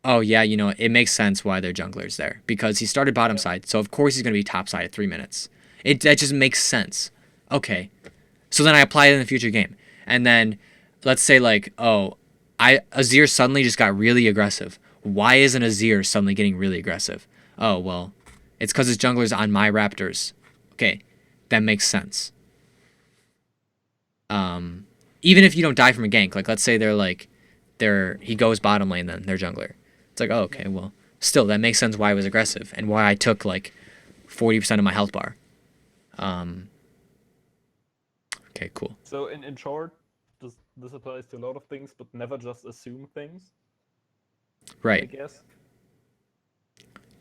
oh yeah, it makes sense why their jungler's there, because he started bottom side, so of course he's going to be top side at 3 minutes. That just makes sense. Okay. So then I apply it in the future game. And then let's say like, Azir suddenly just got really aggressive. Why isn't Azir suddenly getting really aggressive? Oh, well, it's because his jungler's on my Raptors. Okay, that makes sense. Even if you don't die from a gank, like let's say he goes bottom lane, then their jungler. It's like, oh, okay, well, still that makes sense why I was aggressive and why I took like 40% of my health bar. Okay, cool. So in short, this applies to a lot of things, but never just assume things. Right. I guess.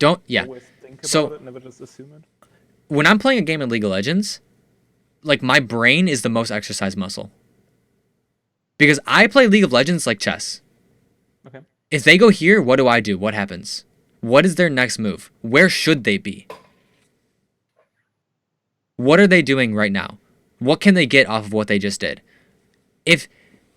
Always think about it, never just assume it. When I'm playing a game of League of Legends, like my brain is the most exercised muscle. Because I play League of Legends like chess. Okay. If they go here, what do I do? What happens? What is their next move? Where should they be? What are they doing right now? What can they get off of what they just did? If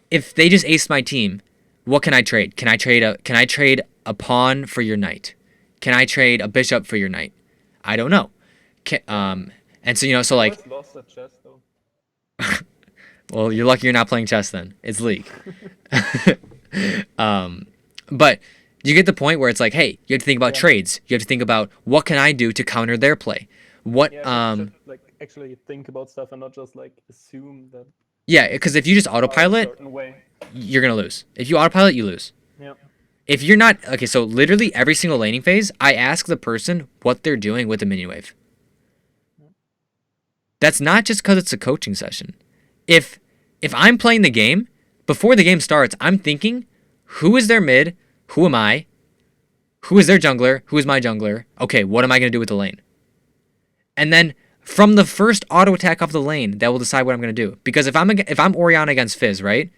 they just aced my team, what can I trade? Can I trade a pawn for your knight? Can I trade a bishop for your knight? I don't know. And so so like. I lost at chess though. Well, you're lucky you're not playing chess then. It's League. But you get the point where it's like, hey, you have to think about trades. You have to think about what can I do to counter their play. What you should, like actually think about stuff and not just like assume that. Yeah, because if you just autopilot, you're gonna lose. If you autopilot, you lose. Yeah. If you're not so literally every single laning phase, I ask the person what they're doing with the minion wave. That's not just because it's a coaching session. If I'm playing the game, before the game starts, I'm thinking, who is their mid? Who am I? Who is their jungler? Who is my jungler? Okay, what am I going to do with the lane? And then from the first auto attack off the lane, that will decide what I'm going to do. Because if I'm Orianna against Fizz, right?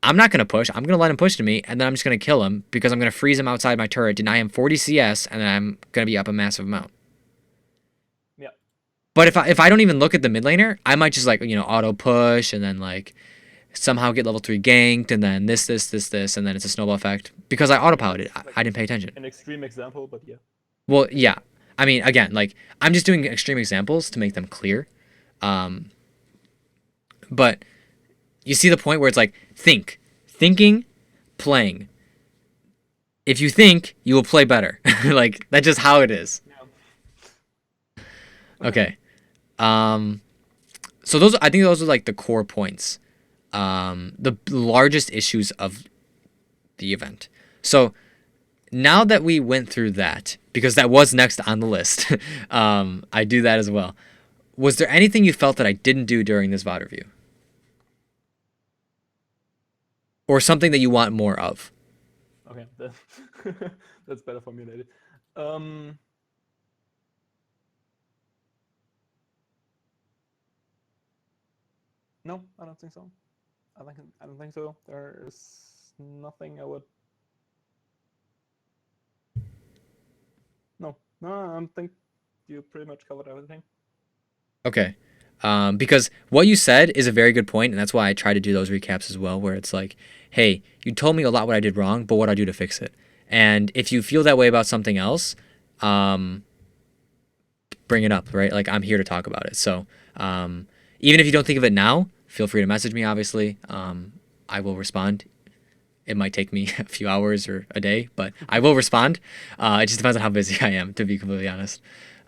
I'm not going to push. I'm going to let him push to me, and then I'm just going to kill him because I'm going to freeze him outside my turret, deny him 40 CS, and then I'm going to be up a massive amount. Yeah. But if I don't even look at the mid laner, I might just auto push and then like somehow get level 3 ganked and then this, and then it's a snowball effect. Because I autopiloted. I didn't pay attention. An extreme example, but yeah. Well, yeah. I mean, again, like, I'm just doing extreme examples to make them clear. But you see the point where it's like, thinking, playing. if you think, you will play better. Like that's just how it is. Yeah. Okay. Okay. Um, so those I think those are like the core points. The largest issues of the event. So now that we went through that, because that was next on the list, I do that as well. Was there anything you felt that I didn't do during this VOD review? Or something that you want more of? Okay. That's better formulated. Um, no, I don't think so. I don't think so. There is nothing I would. No, no, I think you pretty much covered everything. Okay. Because what you said is a very good point, and that's why I try to do those recaps as well, where it's like, hey, you told me a lot what I did wrong, but what I do to fix it. And if you feel that way about something else, um, bring it up, right? Like I'm here to talk about it. So even if you don't think of it now, feel free to message me. Obviously, I will respond. It might take me a few hours or a day, but I will respond. It just depends on how busy I am, to be completely honest.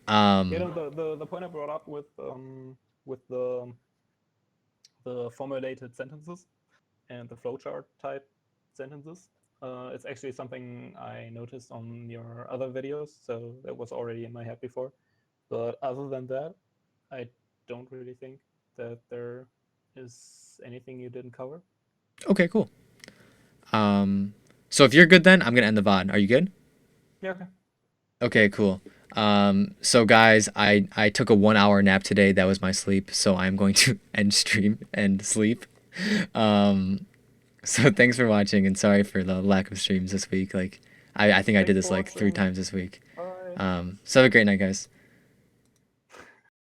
You Um, know, the point I brought up with the formulated sentences and the flowchart type sentences. It's actually something I noticed on your other videos, so that was already in my head before. But other than that, I don't really think that there is anything you didn't cover. okay, cool. Um, so if you're good, then I'm gonna end the VOD. Are you good? Yeah, okay. Okay, cool. So guys, I took a 1 hour nap today. That was my sleep. So I'm going to end stream and sleep. Um, so thanks for watching and sorry for the lack of streams this week. Like I think I did Thanks this for like three watching. times this week. Bye. So have a great night, guys.